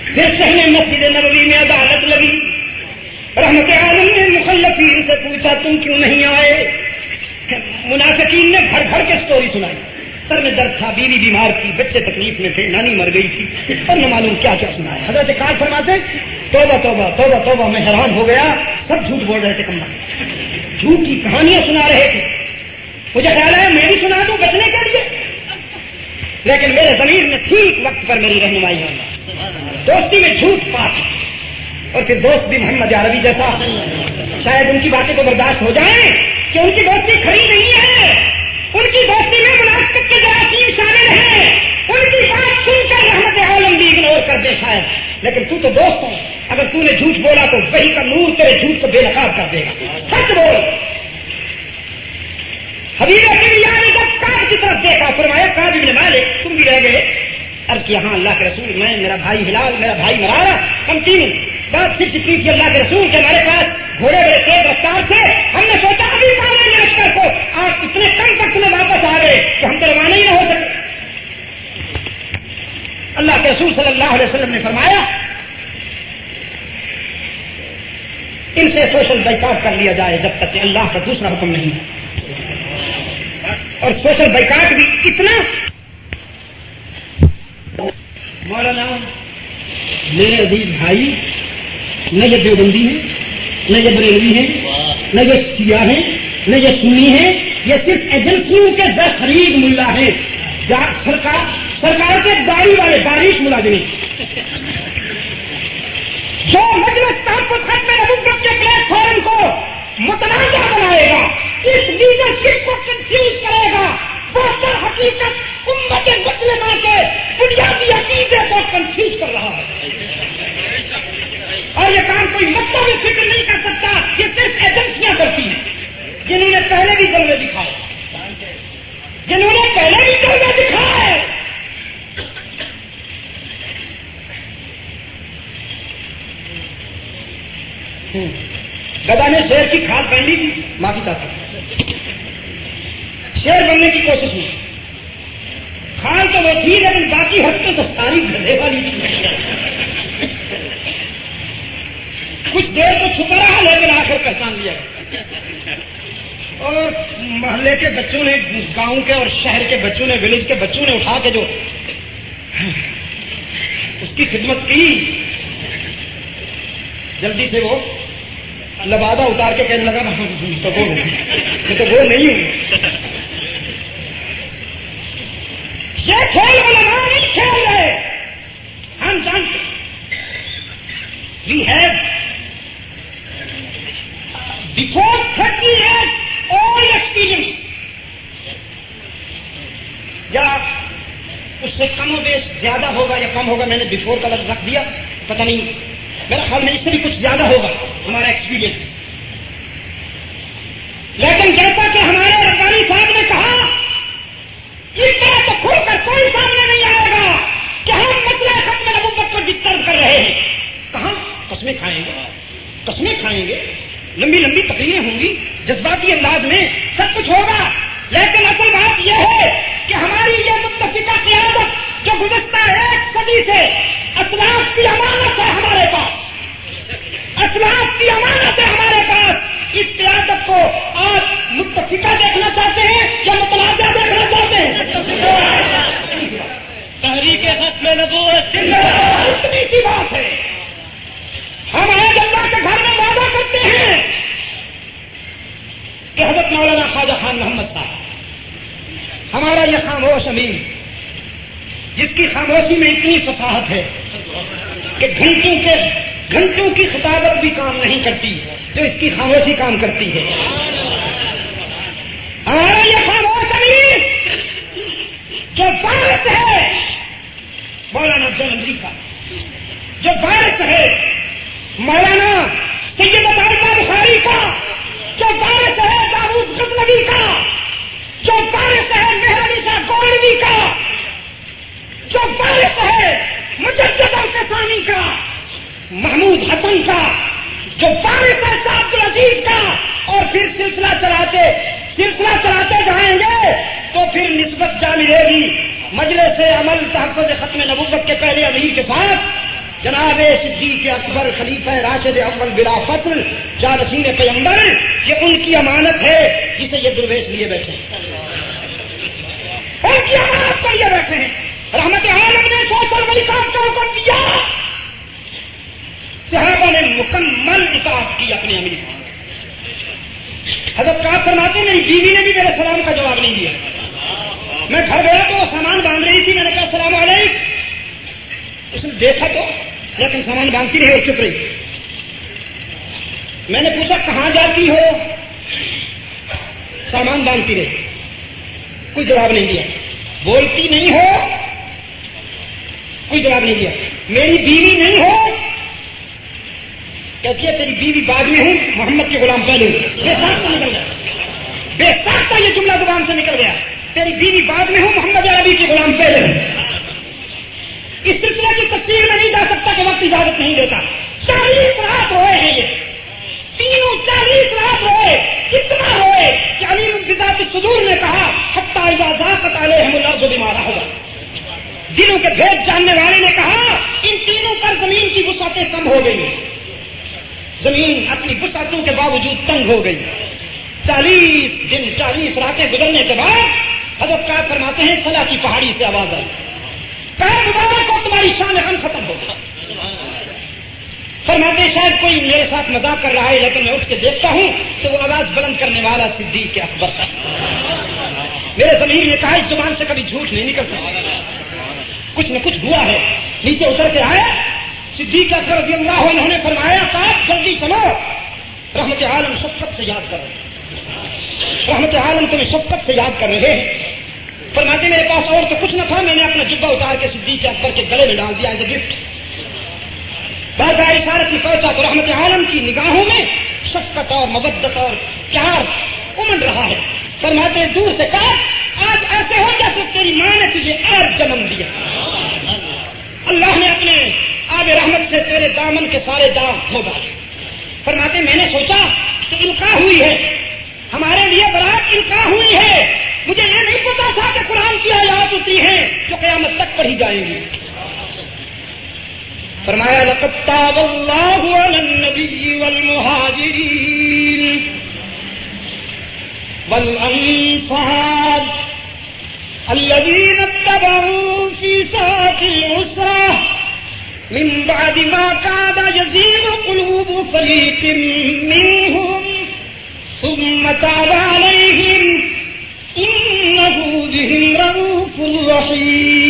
پھر صحن مسجد نبوی میں عدالت لگی. رحمت عالم نے مخلفین سے پوچھا تم کیوں نہیں آئے؟ منافقین نے گھر گھر کے سٹوری سنائی. سر میں درد تھا، بیوی بیمار تھی، بچے تکلیف میں تھے، نانی مر گئی تھی، اور نہ معلوم کیا کیا سنایا. حضرت کاٹ فرماتے توبہ توبہ توبہ توبہ، میں حیران ہو گیا. سب جھوٹ بول رہے تھے، کم جھوٹ کی کہانیاں سنا رہے تھے. مجھے خیال ہے میں بھی سنا دوں بچنے کے لیے، لیکن میرے ضمیر نے ٹھیک وقت پر میری رہنمائی ہونا. دوستی میں جھوٹ پاک، اور پھر دوست بھی محمد عربی جیسا. شاید ان کی باتیں تو برداشت ہو جائیں کہ ان کی دوستی کھری نہیں ہے، ان کی دوستی میں منافقت کے جراثیم شامل ہیں. ان کی بات سن کر رحمت عالم بھی اگنور کر دے شاید، لیکن تو دوست ہے. اگر تو نے جھوٹ بولا تو وہی کا نور تیرے جھوٹ کو بے نقاب کر دے گا. سچ بول. حبیب کبریا نے جب کعب کی طرف دیکھا فرمایا کعب بن مالک تم بھی رہ گئے. عرض کیا ہاں اللہ کے رسول، میں، میرا بھائی ہلال، میرا بھائی مرارہ، ہم تینوں. بات صرف اتنی تھی اللہ کے رسول کے ہمارے پاس گھوڑے بڑے تیز رفتار تھے. ہم نے سوچا ابھی پالیں گے لشکر کو، آپ اتنے کم وقت میں واپس آ گئے کہ ہم تو روانہ ہی نہ ہو سکے. اللہ کے رسول صلی اللہ علیہ وسلم نے فرمایا ان سے سوشل بائیکاٹ کر لیا جائے جب تک کہ اللہ کا دوسرا حکم نہیں ہے. اور سوشل بائیکاٹ بھی اتنا. مولانا میرے عزیز بھائی، نہ یہ دیوبندی ہیں، نہ یہ بریلوی ہیں، نہ یہ شیعہ ہیں، نہ یہ سنی ہیں. یہ صرف ایجنسیوں کے در خرید ملا ہیں. سرکار کے داڑھی والے باریک ملازمین جو مجلس تحفظ ختم نبوت کے پلیٹ فارم کو متنازع بنائے گا، اس لیڈرشپ کو کنفیوز کرے گا، وہ در حقیقت امت مسلمہ کے بنیادی عقیدے کو کنفیوز کر رہا ہے. اور یہ کام کوئی مطلب بھی فکر نہیں کر سکتا. یہ صرف ایجنسیاں کرتی ہیں جنہوں نے پہلے بھی جلوے دکھائے، جنہوں نے پہلے بھی جلوے دکھائے. گدا نے شیر کی کھال پہن لی تھی، معافی چاہتا ہوں، شیر بننے کی کوشش میں. کھال تو وہ تھی لیکن باقی حرکتیں تو ساری گدھے والی تھی. کچھ دیر تو چھپا رہا لیکن آخر پہچان لیا. اور محلے کے بچوں نے، گاؤں کے اور شہر کے بچوں نے، ولیج کے بچوں نے اٹھا کے جو اس کی خدمت کی، جلدی سے وہ لبادہ اتار کے کہنے لگا میں تو وہ نہیں ہوں. یہ کھیل علماء نہیں کھیل رہے. ہم جانتے we have before 30 years all experience، یا اس سے کم و بیش زیادہ ہوگا یا کم ہوگا. میں نے بفور کا لفظ رکھ دیا، پتہ نہیں، میرا خیال میں اس سے بھی کچھ زیادہ ہوگا ہمارا ایکسپیرینس. لیکن جیسا کہ ہمارے ربانی صاحب نے کہا، اس طرح تو کھل کر کوئی سامنے نہیں آئے گا کہ ہم مسئلہ ختم نبوت کو ڈسٹرب کر رہے ہیں. کہاں قسمیں کھائیں گے، قسمیں کھائیں گے، لمبی لمبی تقریریں ہوں گی، جذباتی انداز میں سب کچھ ہوگا. لیکن اصل بات یہ ہے کہ ہماری یہ متفقہ قیادت جو گزشتہ 1 صدی سے اسلاف کی امانت ہے ہمارے پاس، اسلاف کی امانت ہے ہمارے پاس. اس قیادت کو آپ متفقہ دیکھنا چاہتے ہیں یا متنازع دیکھنا چاہتے ہیں؟ تحریک ختم نبوت اتنی سی بات ہے. ہم آج اللہ کے گھر میں وعدہ کرتے ہیں کہ حضرت مولانا خواجہ خان محمد صاحب، ہمارا یہ خاموش امین، جس کی خاموشی میں اتنی فصاحت ہے کہ گھنٹوں کی خطابت بھی کام نہیں کرتی جو اس کی خاموشی کام کرتی ہے. ہمارا یہ خاموش امین جو وارث ہے مولانا جلندری کا، جو وارث ہے مولانا سید عطا بخاری کا، جو وارث ہے داؤد غزنوی کا، جو وارث ہے مہر علی شاہ گولوی کا، جو وارث ہے مجدد القسانی کا، محمود حسن کا، جو وارث ہے شاہ عبدالعزیز کا، اور پھر سلسلہ چلاتے جائیں گے تو پھر نسبت جا ملے گی مجلس عمل تحفظ ختم نبوت کے پہلے امیر کے ساتھ جناب صدیق اکبر خلیفہ راشد اول بلا فصل جانشین پیغمبر، یہ ان کی امانت ہے جسے یہ درویش لیے بیٹھے ہیں، ان کی امانت پر یہ بیٹھے ہیں۔ رحمت عالم نے سوشل ویکاف کا حکم دیا، صحابہ نے مکمل اطاعت کی اپنے امیر۔ حضرت کعب فرماتے ہیں میری بیوی نے بھی میرے سلام کا جواب نہیں دیا، میں گھر گیا تو وہ سامان باندھ رہی تھی، میں نے کہا السلام علیکم، اس نے دیکھا تو لیکن سامان باندھتی رہی اور چپ رہی۔ میں نے پوچھا کہاں جاتی ہو؟ سامان باندھتی رہی، کوئی جواب نہیں دیا۔ بولتی نہیں ہو؟ کوئی جواب نہیں دیا۔ میری بیوی نہیں ہو؟ کہتی ہے تیری بیوی بعد میں ہوں، محمد کے غلام پہلے ہوں۔ بے ساختہ نکل گیا، بے ساختہ یہ جملہ زبان سے نکل گیا، تیری بیوی بعد میں ہوں، محمد عربی کے غلام پہلے ہوں۔ اس سلسلے کی تفصیل میں نہیں جا سکتا کہ وقت اجازت نہیں دیتا۔ 40 رات روئے ہیں یہ تینوں، 40 رات روئے، اتنا روئے کہ علی بذات الصدور نے کہا حتی اذا ضاقت علیہم الارض بما رحبت، دلوں کے بھید جاننے والے نے کہا ان تینوں پر زمین کی وسعتیں کم ہو گئی، زمین اپنی وسعتوں کے باوجود تنگ ہو گئی۔ 40 دن 40 راتیں گزرنے کے بعد حضرت کعب فرماتے ہیں صلا کی پہاڑی سے آواز آئی، کہا مبارک کو تمہاری شان غم ختم ہو گیا۔ فرماتے ہیں شاید کوئی میرے ساتھ مذاق کر رہا ہے، لیکن میں اٹھ کے دیکھتا ہوں تو وہ آواز بلند کرنے والا صدیق اکبر تھا۔ میرے ضمیر نے کہا اس زبان سے کبھی جھوٹ نہیں نکل سکتا، کچھ نہ کچھ ہوا ہے۔ نیچے اتر کے آئے صدیق اکبر رضی اللہ عنہ نے فرمایا کہا جلدی چلو، رحمت عالم شفقت سے یاد کر رہے، رحمت عالم تمہیں شفقت سے یاد کر رہے ہیں۔ فرماتے میرے پاس اور تو کچھ نہ تھا، میں نے اپنا جبہ اتار کے صدیق اکبر کے گلے میں ڈال دیا ایز اے گفٹ۔ بارگاہ رسالت میں پہنچا تو رحمت عالم کی نگاہوں میں شفقت اور مودت اور پیار امن رہا ہے۔ فرماتے دور سے کہا آج ایسے ہو جیسے تیری ماں نے تجھے آج جنم دیا، اللہ نے اپنے آب رحمت سے تیرے دامن کے سارے داغ دھو ڈالے۔ فرماتے میں نے سوچا کہ القاء ہوئی ہے، ہمارے لیے برات القاء ہوئی ہے، مجھے یہ نہیں پتا تھا کہ قرآن کی آیات اتری ہیں جو قیامت تک پڑھی جائیں گی۔ فرمایا لقد تاب اللہ علی النبی والمہاجرین والانصار الذین اتبعوا فی ساعة العسرة من بعد ما كاد يزيغ قلوب فريق منهم ثم تاب عليهم إنه بهم رؤوف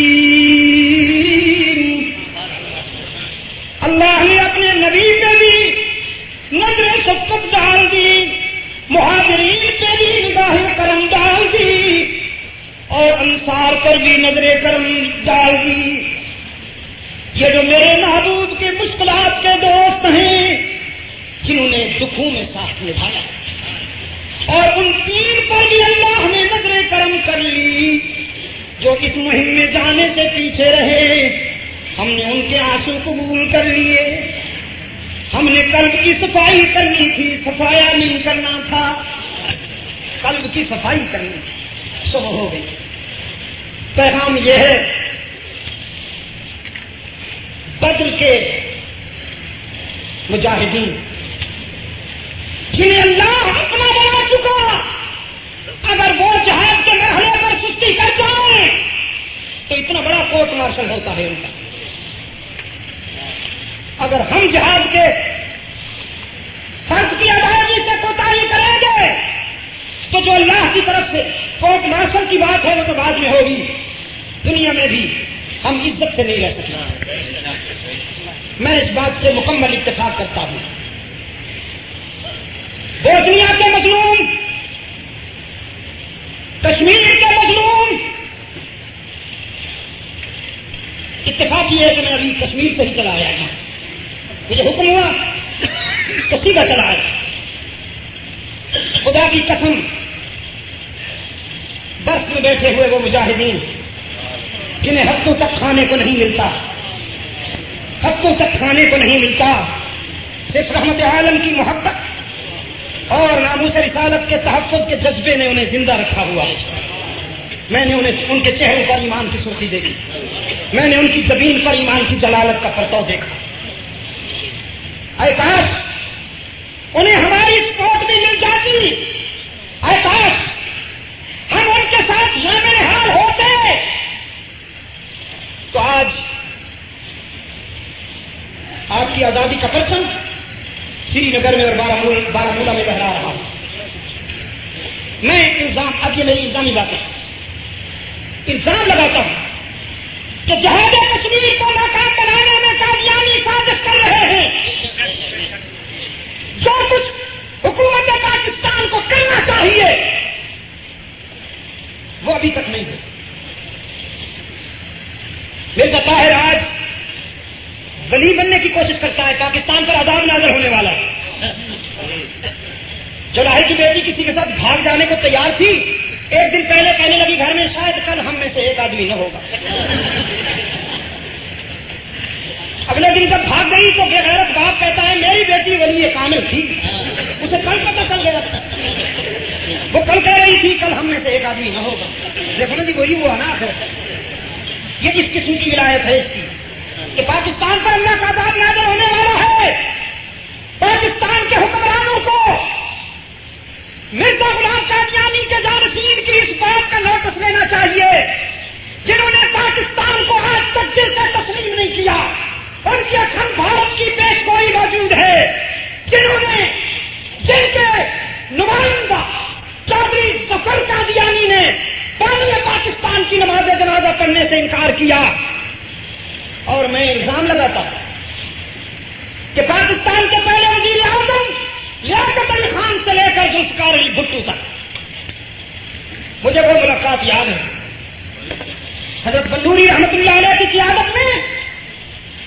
رحيم۔ اللہ نے اپنے نبی پہ بھی نظر شفقت ڈال دی، مہاجرین پہ بھی نگاہ کرم ڈال دی، اور انصار پر بھی نظر کرم ڈال دی۔ یہ جو میرے محبوب کے مشکلات کے دوست ہیں، جنہوں نے دکھوں میں ساتھ نبھایا، اور ان تین پر بھی اللہ نے نظر کرم کر لی جو اس مہم میں جانے سے پیچھے رہے۔ ہم نے ان کے آنسو قبول کر لیے، ہم نے قلب کی صفائی کرنی تھی، صفایا نہیں کرنا تھا، قلب کی صفائی کرنی تھی، سب ہو گئی۔ پیغام یہ ہے بدر کے مجاہدین جنہیں اللہ اپنا بنا چکا، اگر وہ جہاد کے مرحلے پر سستی کر جائیں تو اتنا بڑا کورٹ مارشل ہوتا ہے ان کا۔ اگر ہم جہاد کے فرض کی ادائیگی سے کوتاہی کریں گے تو جو اللہ کی طرف سے کورٹ مارشل کی بات ہے وہ تو بعد میں ہوگی، دنیا میں بھی ہم عزت سے نہیں رہ سکتے۔ میں اس بات سے مکمل اتفاق کرتا ہوں۔ بوسنیا کے مظلوم، کشمیر کے مظلوم، اتفاق یہ ہے کہ میں ابھی کشمیر سے ہی چلا آیا تھا، مجھے حکم ہوا تو سیدھا چلا آیا۔ خدا کی قسم برف میں بیٹھے ہوئے وہ مجاہدین جنہیں ہفتوں تک کھانے کو نہیں ملتا، ہفتوں تک کھانے کو نہیں ملتا، صرف رحمت عالم کی محبت اور ناموس رسالت کے تحفظ کے جذبے نے انہیں زندہ رکھا ہوا ہے. میں نے ان کے چہروں پر ایمان کی سرخی دیکھی, میں نے ان کی جبین پر ایمان کی جلالت کا پرتو دیکھا. اے کاش انہیں ہماری سپورٹ بھی مل جاتی, اے کاش ہم ان کے ساتھ شامل حال ہوتے تو آج آپ کی آزادی کا پرچم سری نگر میں اور بارامولہ میں لہرا رہا ہوں. میں الزام, اب یہ میری الزامی بات ہے, الزام لگاتا ہوں کہ جہاد کشمیر کو ناکام بنانے میں قادیانی سازش کر رہے ہیں. جو کچھ حکومت پاکستان کو کرنا چاہیے وہ ابھی تک نہیں ہو. مرزا طاہر آج ولی بننے کی کوشش کرتا ہے, پاکستان پر عذاب نازل ہونے والا ہے. جولاہے کی بیٹی کسی کے ساتھ بھاگ جانے کو تیار تھی, ایک دن پہلے کہنے لگی گھر میں شاید کل ہم میں سے ایک آدمی نہ ہوگا. اگلے دن جب بھاگ گئی تو بے غیرت باپ کہتا ہے میری بیٹی ولی کامل تھی, اسے کل پتہ چل گیا, وہ کل کہہ رہی تھی کل ہم میں سے ایک آدمی نہ ہوگا. دیکھو نا جی وہی ہوا نا. پھر یہ اس قسم کی ولایت ہے اس کی کہ پاکستان پر اللہ کا عذاب نازل ہونے والا ہے. پاکستان کے حکمرانوں کو مرزا غلام قادیانی کے جانشین کی اس بات کا نوٹس لینا چاہیے جنہوں نے پاکستان کو آج تک دل سے تسلیم نہیں کیا. ان کی اکھنڈ بھارت کی پیش گوئی موجود ہے, جن کے نمائندہ چودھری ظفر قادیانی نے بانی پاکستان کی نماز جنازہ پڑھنے سے انکار کیا. اور میں الزام لگاتا ہوں کہ پاکستان کے پہلے وزیر اعظم لیاقت علی خان سے لے کر ذوالفقار علی بھٹو تک مجھے وہ ملاقات یاد ہے. حضرت بنوری رحمت اللہ علیہ کی قیادت میں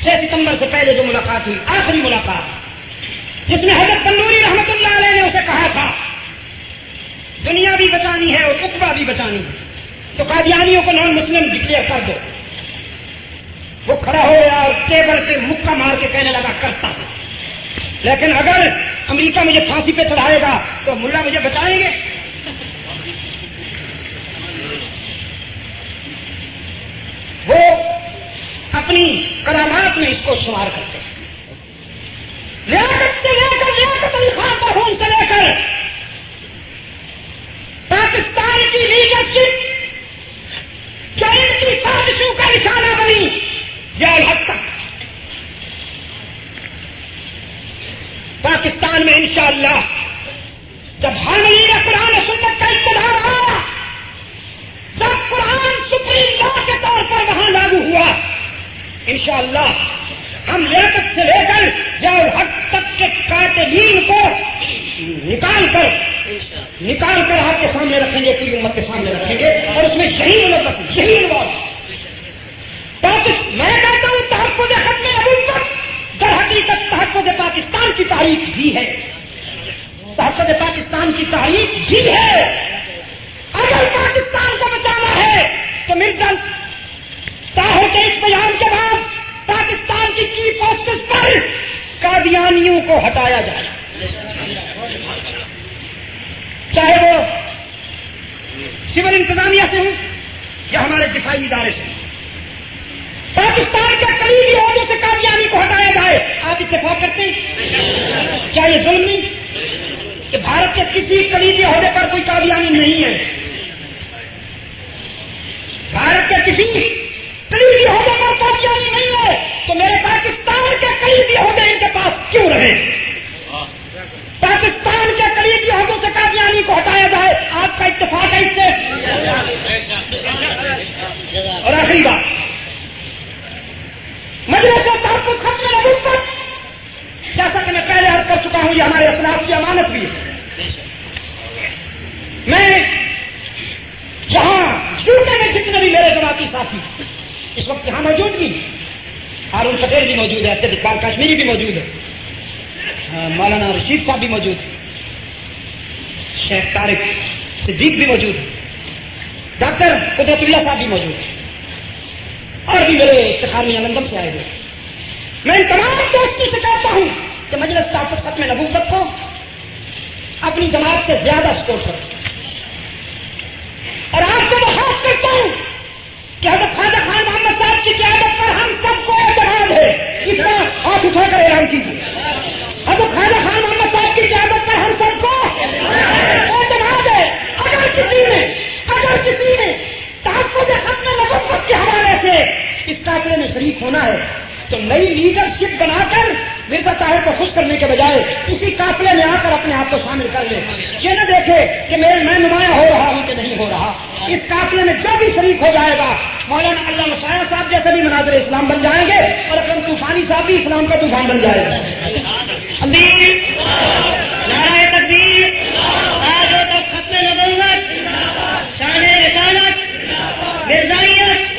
6 ستمبر سے پہلے جو ملاقات ہوئی, آخری ملاقات, جس میں حضرت بنوری رحمت اللہ علیہ نے اسے کہا تھا دنیا بھی بچانی ہے اور عقبہ بھی بچانی ہے, تو قادیانیوں کو نان مسلم ڈکلیئر کر دو. وہ کھڑا ہو گیا اور ٹیبل پہ مکہ مار کے کہنے لگا کرتا ہوں, لیکن اگر امریکہ مجھے پھانسی پہ چڑھائے گا تو ملا مجھے بچائیں گے. وہ اپنی کرامات میں اس کو شمار کرتے ہیں. لیاقت سے لے کر لیاقت علی خان مرحوم سے لے کر پاکستان کی لیڈرشپ جو ان کی سازشوں کا نشانہ بنی ضیاء الحق تک, پاکستان میں انشاءاللہ جب حاملین قرآن و سنت کا اقتدار آیا, جب قرآن سپریم لا کے طور پر وہاں لاگو ہوا, انشاءاللہ ہم لیاقت سے لے کر ضیاء الحق تک کے قاتلین کو نکال کر آپ کے سامنے رکھیں گے, پوری امت کے سامنے رکھیں گے, اور اس میں شہید ملبس شہید بات. میں کہتا ہوں تحفظ ختم نبوت در حقیقت تحفظ پاکستان کی تاریخ بھی ہے, تحفظ پاکستان کی تاریخ بھی ہے. اگر پاکستان کو بچانا ہے تو مرزا طاہر کے اس بیان کے بعد پاکستان کی پوسٹس پر قادیانیوں کو ہٹایا جائے, چاہے وہ سول انتظامیہ سے ہوں یا ہمارے دفاعی ادارے سے. پاکستان کے قریبی عہدوں سے قادیانی کو ہٹایا جائے. آپ اتفاق کرتے ہیں؟ کیا یہ ظلم نہیں کہ بھارت کے کسی قریبی عہدے پر کوئی قادیانی نہیں ہے؟ بھارت کے کسی قریبی عہدے پر قادیانی نہیں ہے تو میرے پاکستان کے قریبی عہدے ان کے پاس کیوں رہے؟ پاکستان کے قریبی عہدوں سے قادیانی کو ہٹایا جائے. آپ کا اتفاق ہے اس سے؟ اور آخری بات, مجلس تحفظ ختم نبوت, جیسا کہ میں پہلے عرض کر چکا ہوں, یہ ہمارے اسلاف کی امانت بھی ہے. میں یہاں یوکے میں جتنے بھی میرے جماعتی ساتھی اس وقت یہاں موجود بھی, ہارون پٹیل بھی موجود ہے, سید اقبال کاشمیری بھی موجود ہے, مولانا رشید صاحب بھی موجود ہے, شیخ طارق صدیق بھی موجود ہے, ڈاکٹر قدرت اللہ صاحب بھی موجود ہے, اور بھی میرے افتخار میں لندن سے آئے ہوئے. میں ان تمام دوستوں سے کہتا ہوں کہ مجلس تحفظ ختم نبوت کو اپنی جماعت سے زیادہ سپورٹ کروں اور آپ کو بخاف کرتا ہوں کہ حضرت خواجہ خان محمد صاحب کی قیادت پر ہم سب کو اعتماد ہے. اس کا ہاتھ اٹھا کر اعلان کیجیے. حضرت خواجہ خان محمد صاحب کی قیادت پر ہم سب کو اعتماد ہے. اگر کسی نے تحفظ ختم نبوت کے حوالے سے اس قافلے میں شریک ہونا ہے تو نئی لیڈرشپ بنا کر مرزا طاہر کو خوش کرنے کے بجائے اسی قافلے میں آ کر اپنے آپ کو شامل کر لے. یہ نہ دیکھے کہ میں نمایاں ہو رہا ہوں کہ نہیں ہو رہا. اس قافلے میں جو بھی شریک ہو جائے گا مولانا علامہ شاہ صاحب جیسے بھی مناظر اسلام بن جائیں گے اور اکرم طوفانی صاحب بھی اسلام کا طوفان بن جائے گا. نعرہ تکبیر، آج تک ختم نبوت، شان رسالت، مرزائیت